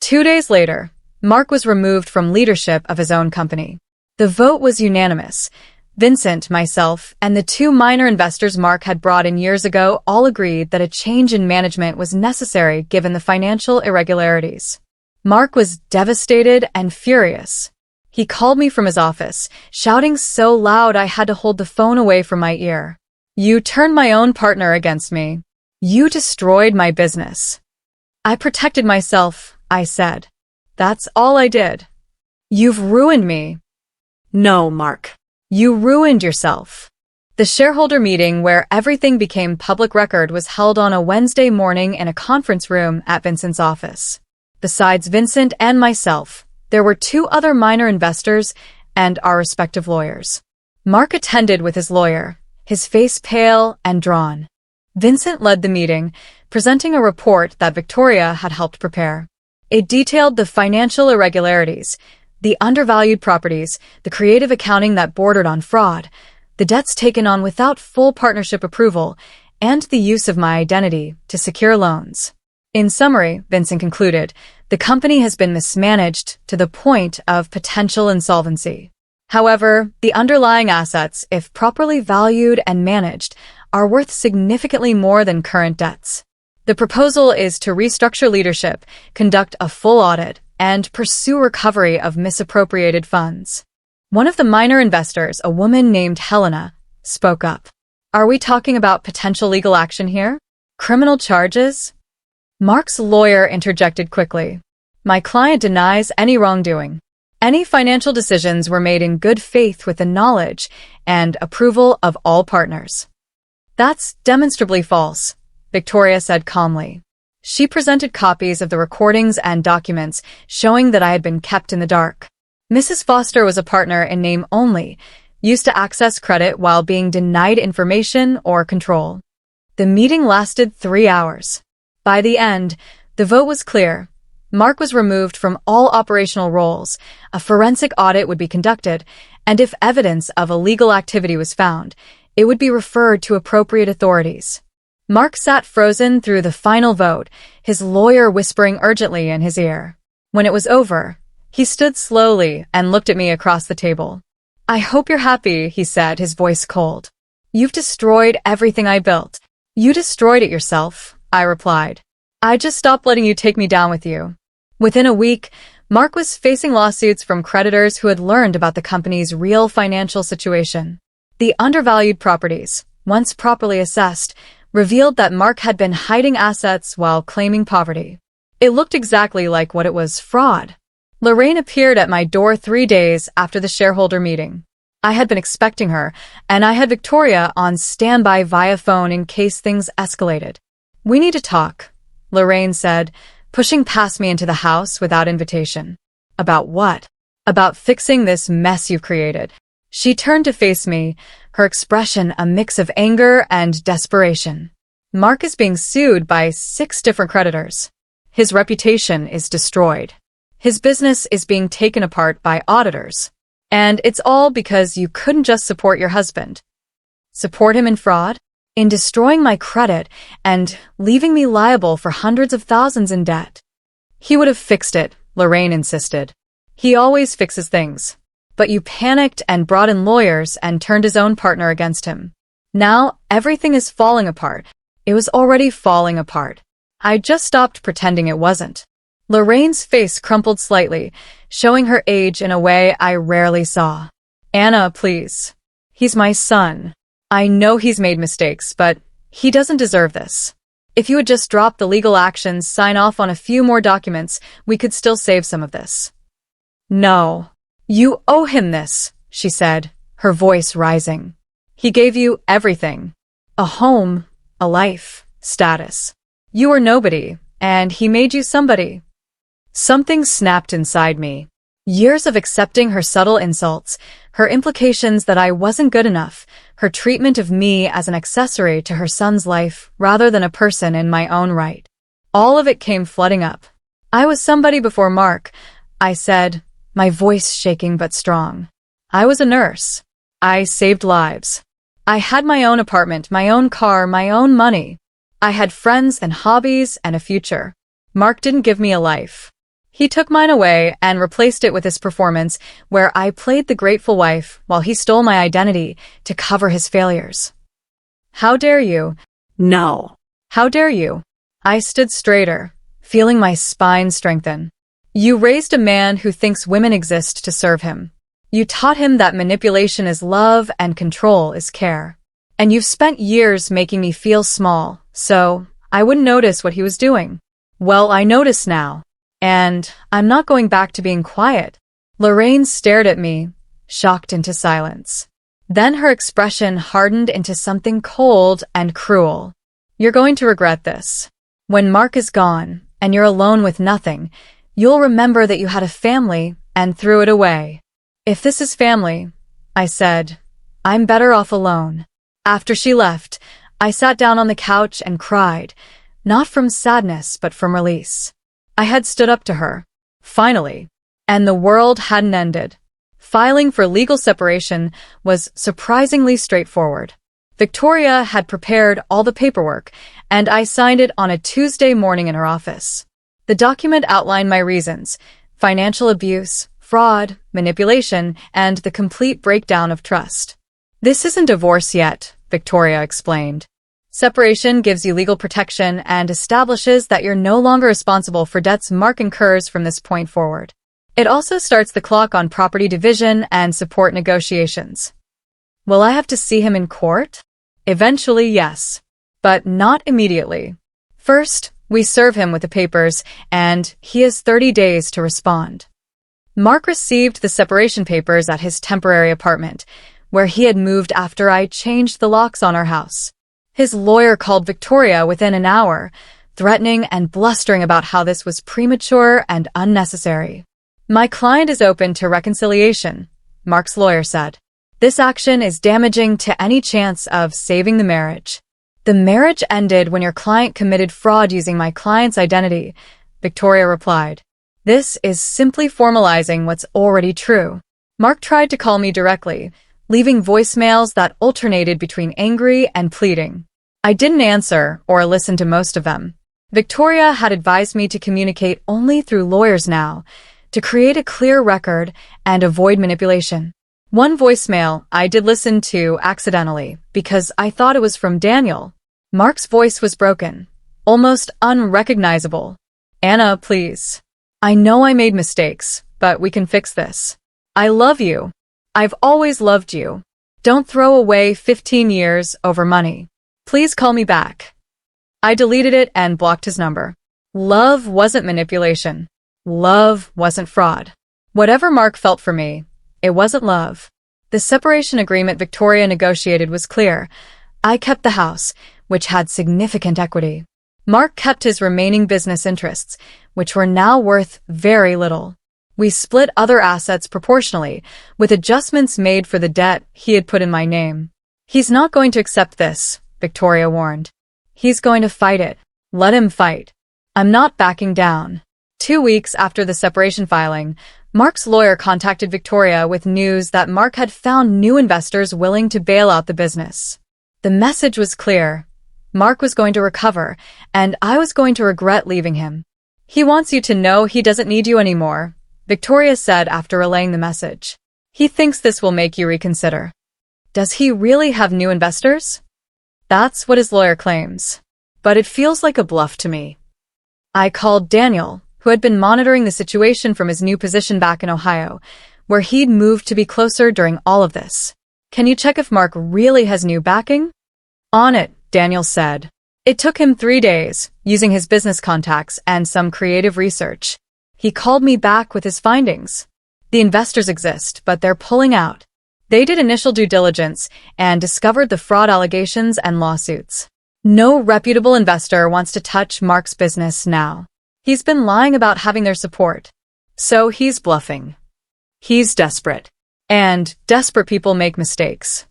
2 days later, Mark was removed from leadership of his own company. The vote was unanimous. Vincent, myself, and the 2 minor investors Mark had brought in years ago all agreed that a change in management was necessary given the financial irregularities. Mark was devastated and furious. He called me from his office, shouting so loud I had to hold the phone away from my ear. You turned my own partner against me. You destroyed my business. I protected myself, I said. That's all I did. You've ruined me. No, Mark. You ruined yourself. The shareholder meeting where everything became public record was held on a Wednesday morning in a conference room at Vincent's office. Besides Vincent and myself, there were 2 other minor investors and our respective lawyers. Mark attended with his lawyer, his face pale and drawn. Vincent led the meeting, presenting a report that Victoria had helped prepare. It detailed the financial irregularities, the undervalued properties, the creative accounting that bordered on fraud, the debts taken on without full partnership approval, and the use of my identity to secure loans. In summary, Vincent concluded, the company has been mismanaged to the point of potential insolvency. However, the underlying assets, if properly valued and managed, are worth significantly more than current debts. The proposal is to restructure leadership, conduct a full audit, and pursue recovery of misappropriated funds. One of the minor investors, a woman named Helena, spoke up. Are we talking about potential legal action here? Criminal charges? Mark's lawyer interjected quickly. My client denies any wrongdoing. Any financial decisions were made in good faith with the knowledge and approval of all partners. That's demonstrably false, Victoria said calmly. She presented copies of the recordings and documents showing that I had been kept in the dark. Mrs. Foster was a partner in name only, used to access credit while being denied information or control. The meeting lasted 3 hours. By the end, the vote was clear. Mark was removed from all operational roles, a forensic audit would be conducted, and if evidence of illegal activity was found, it would be referred to appropriate authorities. Mark sat frozen through the final vote, his lawyer whispering urgently in his ear. When it was over, he stood slowly and looked at me across the table. I hope you're happy, he said, his voice cold. You've destroyed everything I built. You destroyed it yourself, I replied. I just stopped letting you take me down with you. Within a week, Mark was facing lawsuits from creditors who had learned about the company's real financial situation. The undervalued properties, once properly assessed, revealed that Mark had been hiding assets while claiming poverty. It looked exactly like what it was: fraud. Lorraine appeared at my door 3 days after the shareholder meeting. I had been expecting her, and I had Victoria on standby via phone in case things escalated. We need to talk, Lorraine said, pushing past me into the house without invitation. About what? About fixing this mess you've created. She turned to face me, her expression a mix of anger and desperation. Mark is being sued by 6 different creditors. His reputation is destroyed. His business is being taken apart by auditors. And it's all because you couldn't just support your husband. Support him in fraud? In destroying my credit and leaving me liable for hundreds of thousands in debt. He would have fixed it, Lorraine insisted. He always fixes things. But you panicked and brought in lawyers and turned his own partner against him. Now everything is falling apart. It was already falling apart. I just stopped pretending it wasn't. Lorraine's face crumpled slightly, showing her age in a way I rarely saw. Anna, please. He's my son. I know he's made mistakes, but he doesn't deserve this. If you would just drop the legal actions, sign off on a few more documents, we could still save some of this. No. You owe him this, she said, her voice rising. He gave you everything. A home, a life, status. You were nobody, and he made you somebody. Something snapped inside me. Years of accepting her subtle insults, her implications that I wasn't good enough, her treatment of me as an accessory to her son's life rather than a person in my own right. All of it came flooding up. I was somebody before Mark, I said, my voice shaking but strong. I was a nurse. I saved lives. I had my own apartment, my own car, my own money. I had friends and hobbies and a future. Mark didn't give me a life. He took mine away and replaced it with his performance, where I played the grateful wife while he stole my identity to cover his failures. How dare you? No. How dare you? I stood straighter, feeling my spine strengthen. You raised a man who thinks women exist to serve him. You taught him that manipulation is love and control is care. And you've spent years making me feel small, so I wouldn't notice what he was doing. Well, I notice now. And I'm not going back to being quiet. Lorraine stared at me, shocked into silence. Then her expression hardened into something cold and cruel. You're going to regret this. When Mark is gone, and you're alone with nothing, you'll remember that you had a family and threw it away. If this is family, I said, I'm better off alone. After she left, I sat down on the couch and cried, not from sadness but from release. I had stood up to her. Finally. And the world hadn't ended. Filing for legal separation was surprisingly straightforward. Victoria had prepared all the paperwork, and I signed it on a Tuesday morning in her office. The document outlined my reasons: financial abuse, fraud, manipulation, and the complete breakdown of trust. This isn't divorce yet, Victoria explained. Separation gives you legal protection and establishes that you're no longer responsible for debts Mark incurs from this point forward. It also starts the clock on property division and support negotiations. Will I have to see him in court? Eventually, yes. But not immediately. First, We serve him with the papers, and he has 30 days to respond. Mark received the separation papers at his temporary apartment, where he had moved after I changed the locks on our house. His lawyer called Victoria within an hour, threatening and blustering about how this was premature and unnecessary. My client is open to reconciliation, Mark's lawyer said. This action is damaging to any chance of saving the marriage. The marriage ended when your client committed fraud using my client's identity, Victoria replied. This is simply formalizing what's already true. Mark tried to call me directly, leaving voicemails that alternated between angry and pleading. I didn't answer or listen to most of them. Victoria had advised me to communicate only through lawyers now, to create a clear record and avoid manipulation. One voicemail I did listen to accidentally because I thought it was from Daniel. Mark's voice was broken, almost unrecognizable. Anna, please. I know I made mistakes, but we can fix this. I love you. I've always loved you. Don't throw away 15 years over money. Please call me back. I deleted it and blocked his number. Love wasn't manipulation. Love wasn't fraud. Whatever Mark felt for me, it wasn't love. The separation agreement Victoria negotiated was clear. I kept the house, which had significant equity. Mark kept his remaining business interests, which were now worth very little. We split other assets proportionally, with adjustments made for the debt he had put in my name. He's not going to accept this, Victoria warned. He's going to fight it. Let him fight. I'm not backing down. 2 weeks after the separation filing, Mark's lawyer contacted Victoria with news that Mark had found new investors willing to bail out the business. The message was clear. Mark was going to recover, and I was going to regret leaving him. He wants you to know he doesn't need you anymore, Victoria said after relaying the message. He thinks this will make you reconsider. Does he really have new investors? That's what his lawyer claims. But it feels like a bluff to me. I called Daniel, who had been monitoring the situation from his new position back in Ohio, where he'd moved to be closer during all of this. Can you check if Mark really has new backing? On it, Daniel said. It took him 3 days, using his business contacts and some creative research. He called me back with his findings. The investors exist, but they're pulling out. They did initial due diligence and discovered the fraud allegations and lawsuits. No reputable investor wants to touch Mark's business now. He's been lying about having their support. So he's bluffing. He's desperate. And desperate people make mistakes.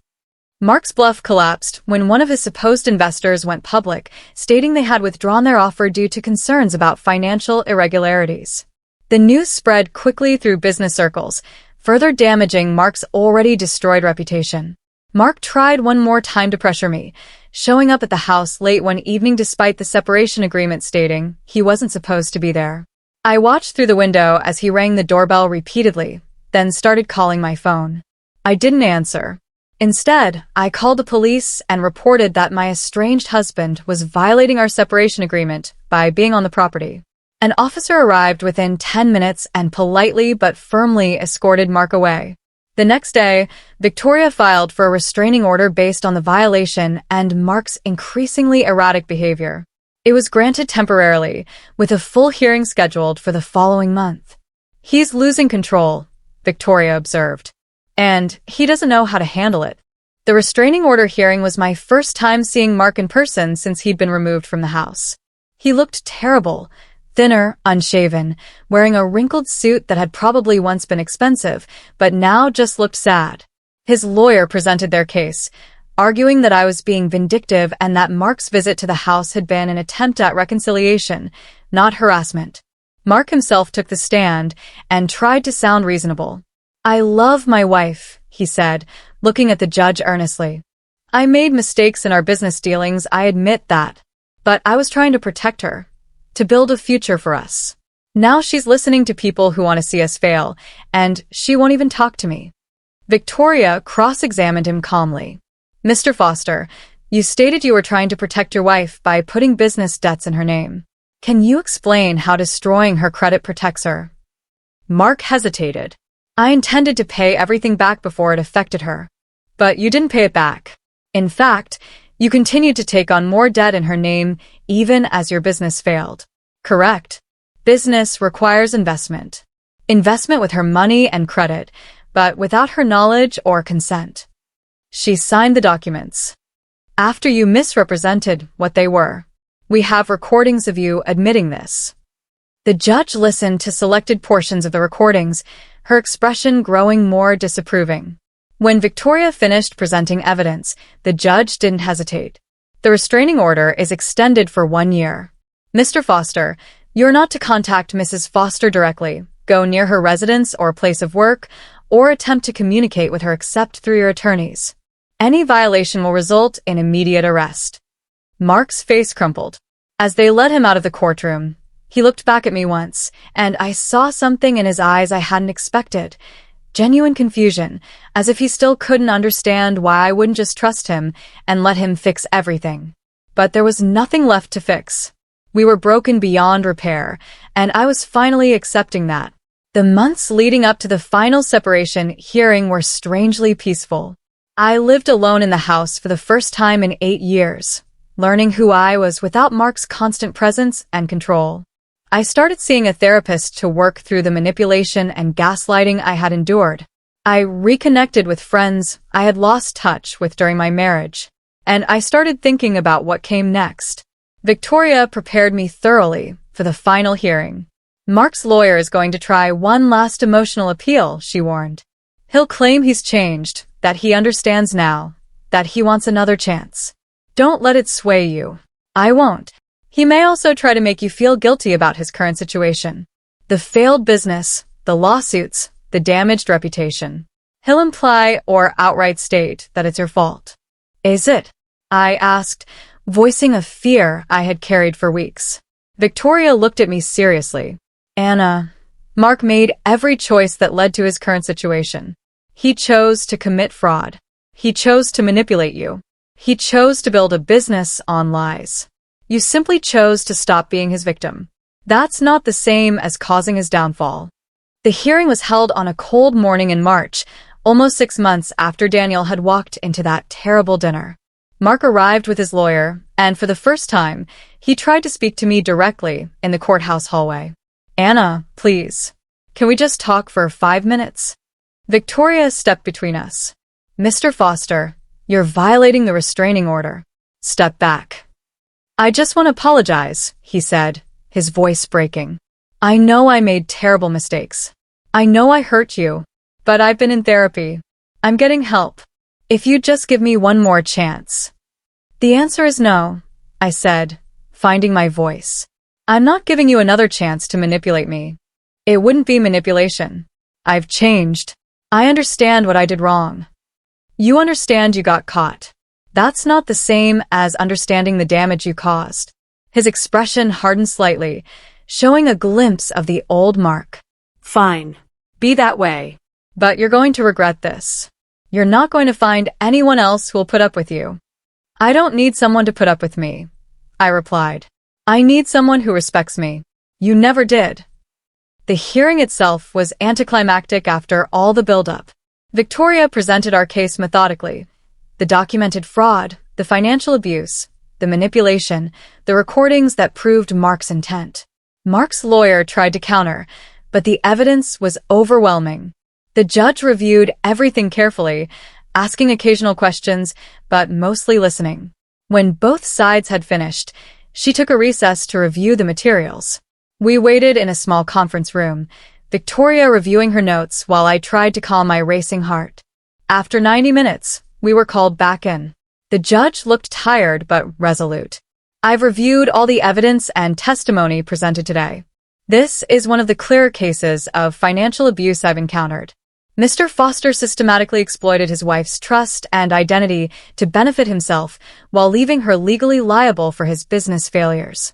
Mark's bluff collapsed when one of his supposed investors went public, stating they had withdrawn their offer due to concerns about financial irregularities. The news spread quickly through business circles, further damaging Mark's already destroyed reputation. Mark tried one more time to pressure me, showing up at the house late one evening despite the separation agreement stating he wasn't supposed to be there. I watched through the window as he rang the doorbell repeatedly, then started calling my phone. I didn't answer. Instead, I called the police and reported that my estranged husband was violating our separation agreement by being on the property. An officer arrived within 10 minutes and politely but firmly escorted Mark away. The next day, Victoria filed for a restraining order based on the violation and Mark's increasingly erratic behavior. It was granted temporarily, with a full hearing scheduled for the following month. He's losing control, Victoria observed. And he doesn't know how to handle it. The restraining order hearing was my first time seeing Mark in person since he'd been removed from the house. He looked terrible. Thinner, unshaven, wearing a wrinkled suit that had probably once been expensive, but now just looked sad. His lawyer presented their case, arguing that I was being vindictive and that Mark's visit to the house had been an attempt at reconciliation, not harassment. Mark himself took the stand and tried to sound reasonable. I love my wife, he said, looking at the judge earnestly. I made mistakes in our business dealings, I admit that. But I was trying to protect her. To build a future for us. Now she's listening to people who want to see us fail, and she won't even talk to me. Victoria cross-examined him calmly. Mr. Foster, you stated you were trying to protect your wife by putting business debts in her name. Can you explain how destroying her credit protects her? Mark hesitated. I intended to pay everything back before it affected her. But you didn't pay it back. In fact, you continued to take on more debt in her name even as your business failed. Correct. Business requires investment. Investment with her money and credit, but without her knowledge or consent. She signed the documents. After you misrepresented what they were. We have recordings of you admitting this. The judge listened to selected portions of the recordings, her expression growing more disapproving. When Victoria finished presenting evidence, the judge didn't hesitate. The restraining order is extended for 1 year. Mr. Foster, you're not to contact Mrs. Foster directly, go near her residence or place of work, or attempt to communicate with her except through your attorneys. Any violation will result in immediate arrest. Mark's face crumpled. As they led him out of the courtroom, he looked back at me once, and I saw something in his eyes I hadn't expected. Genuine confusion, as if he still couldn't understand why I wouldn't just trust him and let him fix everything. But there was nothing left to fix. We were broken beyond repair, and I was finally accepting that. The months leading up to the final separation hearing were strangely peaceful. I lived alone in the house for the first time in 8 years, learning who I was without Mark's constant presence and control. I started seeing a therapist to work through the manipulation and gaslighting I had endured. I reconnected with friends I had lost touch with during my marriage, and I started thinking about what came next. Victoria prepared me thoroughly for the final hearing. Mark's lawyer is going to try one last emotional appeal, she warned. He'll claim he's changed, that he understands now, that he wants another chance. Don't let it sway you. I won't. He may also try to make you feel guilty about his current situation. The failed business, the lawsuits, the damaged reputation. He'll imply or outright state that it's your fault. Is it? I asked, voicing a fear I had carried for weeks. Victoria looked at me seriously. Anna, Mark made every choice that led to his current situation. He chose to commit fraud. He chose to manipulate you. He chose to build a business on lies. You simply chose to stop being his victim. That's not the same as causing his downfall. The hearing was held on a cold morning in March, almost 6 months after Daniel had walked into that terrible dinner. Mark arrived with his lawyer, and for the first time, he tried to speak to me directly in the courthouse hallway. Anna, please. Can we just talk for 5 minutes? Victoria stepped between us. Mr. Foster, you're violating the restraining order. Step back. I just want to apologize, he said, his voice breaking. I know I made terrible mistakes. I know I hurt you, but I've been in therapy. I'm getting help. If you'd just give me one more chance. The answer is no, I said, finding my voice. I'm not giving you another chance to manipulate me. It wouldn't be manipulation. I've changed. I understand what I did wrong. You understand you got caught. That's not the same as understanding the damage you caused. His expression hardened slightly, showing a glimpse of the old Mark. Fine. Be that way. But you're going to regret this. You're not going to find anyone else who will put up with you. I don't need someone to put up with me, I replied. I need someone who respects me. You never did. The hearing itself was anticlimactic after all the build-up. Victoria presented our case methodically. The documented fraud, the financial abuse, the manipulation, the recordings that proved Mark's intent. Mark's lawyer tried to counter, but the evidence was overwhelming. The judge reviewed everything carefully, asking occasional questions, but mostly listening. When both sides had finished, she took a recess to review the materials. We waited in a small conference room, Victoria reviewing her notes while I tried to calm my racing heart. After 90 minutes, we were called back in. The judge looked tired but resolute. I've reviewed all the evidence and testimony presented today. This is one of the clearer cases of financial abuse I've encountered. Mr. Foster systematically exploited his wife's trust and identity to benefit himself while leaving her legally liable for his business failures.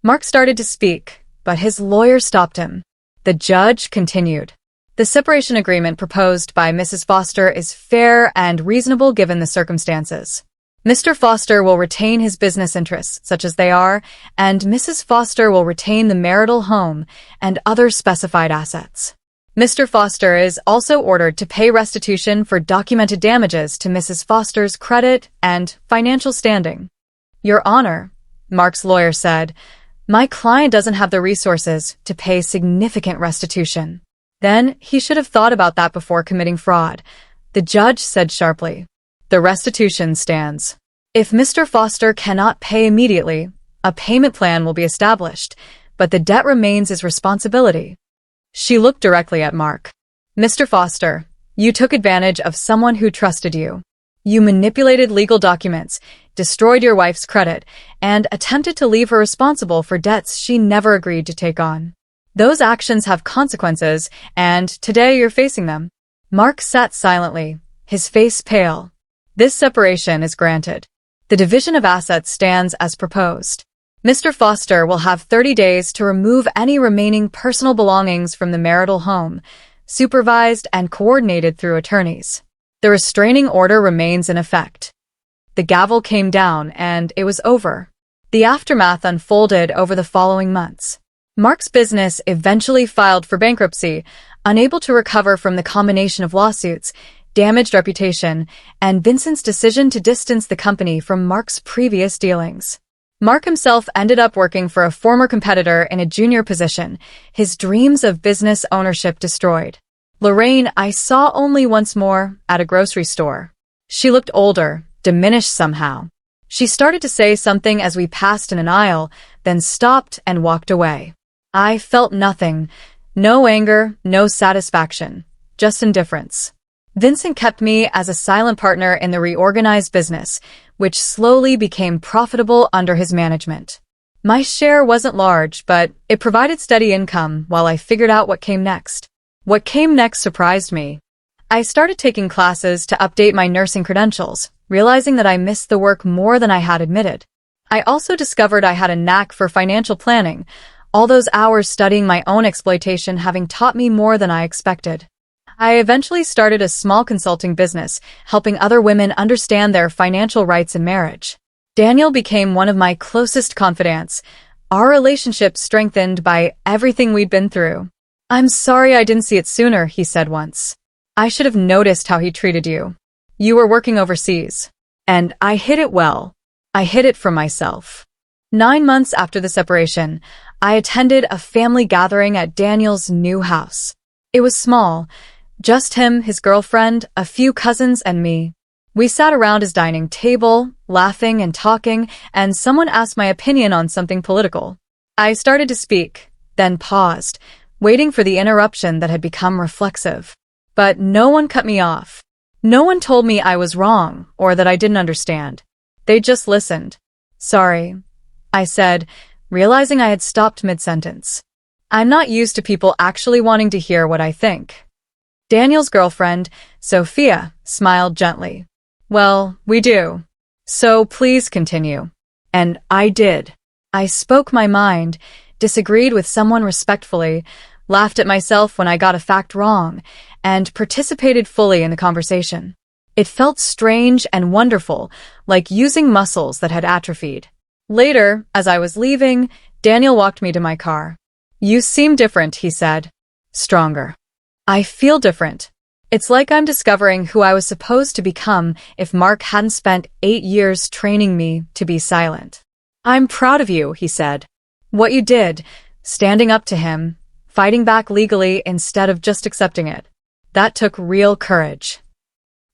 Mark started to speak, but his lawyer stopped him. The judge continued. The separation agreement proposed by Mrs. Foster is fair and reasonable given the circumstances. Mr. Foster will retain his business interests, such as they are, and Mrs. Foster will retain the marital home and other specified assets. Mr. Foster is also ordered to pay restitution for documented damages to Mrs. Foster's credit and financial standing. Your Honor, Mark's lawyer said. My client doesn't have the resources to pay significant restitution. Then he should have thought about that before committing fraud, the judge said sharply. The restitution stands. If Mr. Foster cannot pay immediately, a payment plan will be established, but the debt remains his responsibility. She looked directly at Mark. Mr. Foster, you took advantage of someone who trusted you. You manipulated legal documents, destroyed your wife's credit, and attempted to leave her responsible for debts she never agreed to take on. Those actions have consequences, and today you're facing them. Mark sat silently, his face pale. This separation is granted. The division of assets stands as proposed. Mr. Foster will have 30 days to remove any remaining personal belongings from the marital home, supervised and coordinated through attorneys. The restraining order remains in effect. The gavel came down, and it was over. The aftermath unfolded over the following months. Mark's business eventually filed for bankruptcy, unable to recover from the combination of lawsuits, damaged reputation, and Vincent's decision to distance the company from Mark's previous dealings. Mark himself ended up working for a former competitor in a junior position, his dreams of business ownership destroyed. Lorraine I saw only once more at a grocery store. She looked older, diminished somehow. She started to say something as we passed in an aisle, then stopped and walked away. I felt nothing, no anger, no satisfaction, just indifference. Vincent kept me as a silent partner in the reorganized business, which slowly became profitable under his management. My share wasn't large, but it provided steady income while I figured out what came next. What came next surprised me. I started taking classes to update my nursing credentials, realizing that I missed the work more than I had admitted. I also discovered I had a knack for financial planning, all those hours studying my own exploitation having taught me more than I expected. I eventually started a small consulting business, helping other women understand their financial rights in marriage. Daniel became one of my closest confidants, our relationship strengthened by everything we'd been through. I'm sorry I didn't see it sooner, he said once. I should have noticed how he treated you. You were working overseas. And I hid it well. I hid it from myself. 9 months after the separation, I attended a family gathering at Daniel's new house. It was small, just him, his girlfriend, a few cousins, and me. We sat around his dining table, laughing and talking, and someone asked my opinion on something political. I started to speak, then paused, waiting for the interruption that had become reflexive. But no one cut me off. No one told me I was wrong or that I didn't understand. They just listened. Sorry, I said, realizing I had stopped mid-sentence. I'm not used to people actually wanting to hear what I think. Daniel's girlfriend, Sophia, smiled gently. Well, we do. So please continue. And I did. I spoke my mind, disagreed with someone respectfully, laughed at myself when I got a fact wrong, and participated fully in the conversation. It felt strange and wonderful, like using muscles that had atrophied. Later, as I was leaving, Daniel walked me to my car. You seem different, he said. Stronger. I feel different. It's like I'm discovering who I was supposed to become if Mark hadn't spent 8 years training me to be silent. I'm proud of you, he said. What you did, standing up to him, fighting back legally instead of just accepting it. That took real courage.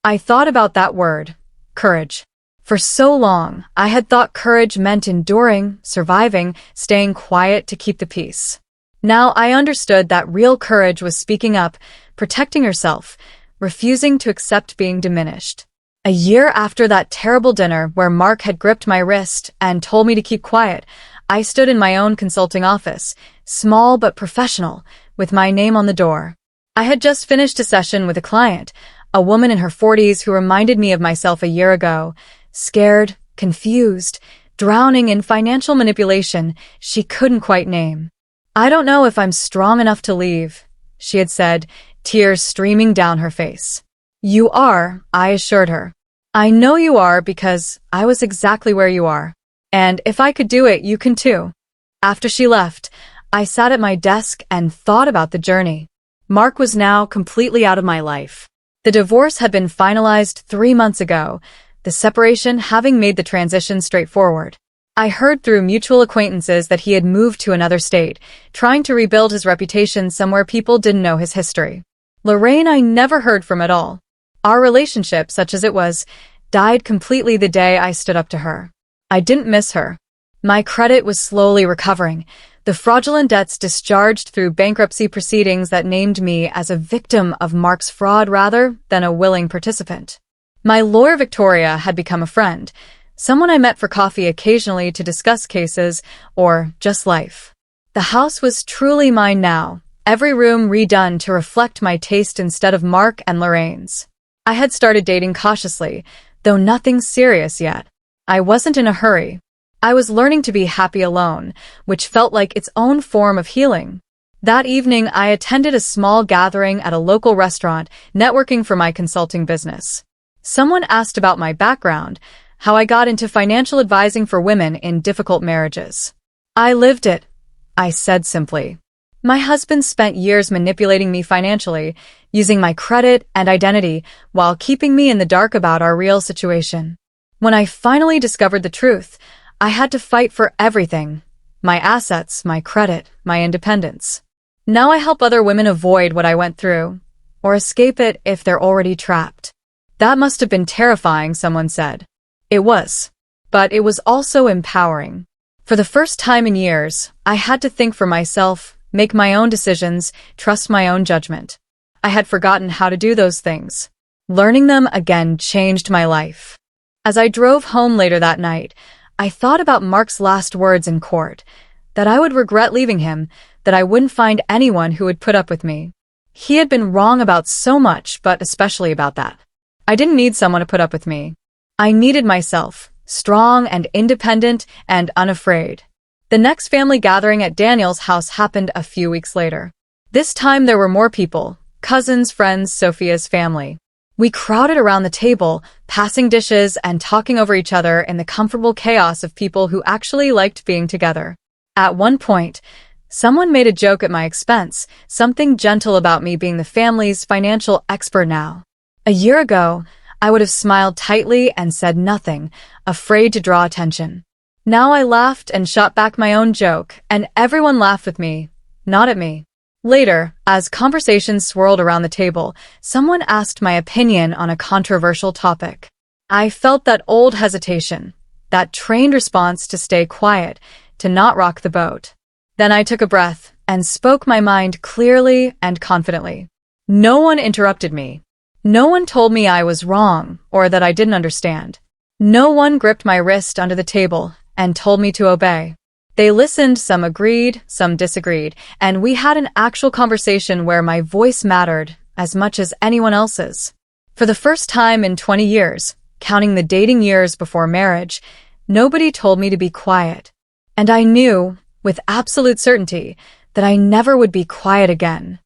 I thought about that word, courage. For so long, I had thought courage meant enduring, surviving, staying quiet to keep the peace. Now I understood that real courage was speaking up, protecting yourself, refusing to accept being diminished. A year after that terrible dinner where Mark had gripped my wrist and told me to keep quiet, I stood in my own consulting office, small but professional, with my name on the door. I had just finished a session with a client, a woman in her 40s who reminded me of myself a year ago, scared, confused, drowning in financial manipulation she couldn't quite name. I don't know if I'm strong enough to leave, she had said, tears streaming down her face. You are, I assured her. I know you are because I was exactly where you are. And if I could do it, you can too. After she left, I sat at my desk and thought about the journey. Mark was now completely out of my life. The divorce had been finalized 3 months ago, the separation having made the transition straightforward. I heard through mutual acquaintances that he had moved to another state, trying to rebuild his reputation somewhere people didn't know his history. Lorraine I never heard from at all. Our relationship, such as it was, died completely the day I stood up to her. I didn't miss her. My credit was slowly recovering, the fraudulent debts discharged through bankruptcy proceedings that named me as a victim of Mark's fraud rather than a willing participant. My lawyer Victoria had become a friend, someone I met for coffee occasionally to discuss cases or just life. The house was truly mine now, every room redone to reflect my taste instead of Mark and Lorraine's. I had started dating cautiously, though nothing serious yet. I wasn't in a hurry. I was learning to be happy alone, which felt like its own form of healing. That evening, I attended a small gathering at a local restaurant, networking for my consulting business. Someone asked about my background, how I got into financial advising for women in difficult marriages. I lived it, I said simply. My husband spent years manipulating me financially, using my credit and identity while keeping me in the dark about our real situation. When I finally discovered the truth, I had to fight for everything: my assets, my credit, my independence. Now I help other women avoid what I went through, or escape it if they're already trapped. That must have been terrifying, someone said. It was. But it was also empowering. For the first time in years, I had to think for myself, make my own decisions, trust my own judgment. I had forgotten how to do those things. Learning them again changed my life. As I drove home later that night, I thought about Mark's last words in court, that I would regret leaving him, that I wouldn't find anyone who would put up with me. He had been wrong about so much, but especially about that. I didn't need someone to put up with me. I needed myself, strong and independent and unafraid. The next family gathering at Daniel's house happened a few weeks later. This time there were more people, cousins, friends, Sophia's family. We crowded around the table, passing dishes and talking over each other in the comfortable chaos of people who actually liked being together. At one point, someone made a joke at my expense, something gentle about me being the family's financial expert now. A year ago, I would have smiled tightly and said nothing, afraid to draw attention. Now I laughed and shot back my own joke, and everyone laughed with me, not at me. Later, as conversations swirled around the table, someone asked my opinion on a controversial topic. I felt that old hesitation, that trained response to stay quiet, to not rock the boat. Then I took a breath and spoke my mind clearly and confidently. No one interrupted me. No one told me I was wrong or that I didn't understand. No one gripped my wrist under the table and told me to obey. They listened, some agreed, some disagreed, and we had an actual conversation where my voice mattered as much as anyone else's. For the first time in 20 years, counting the dating years before marriage, nobody told me to be quiet. And I knew, with absolute certainty, that I never would be quiet again.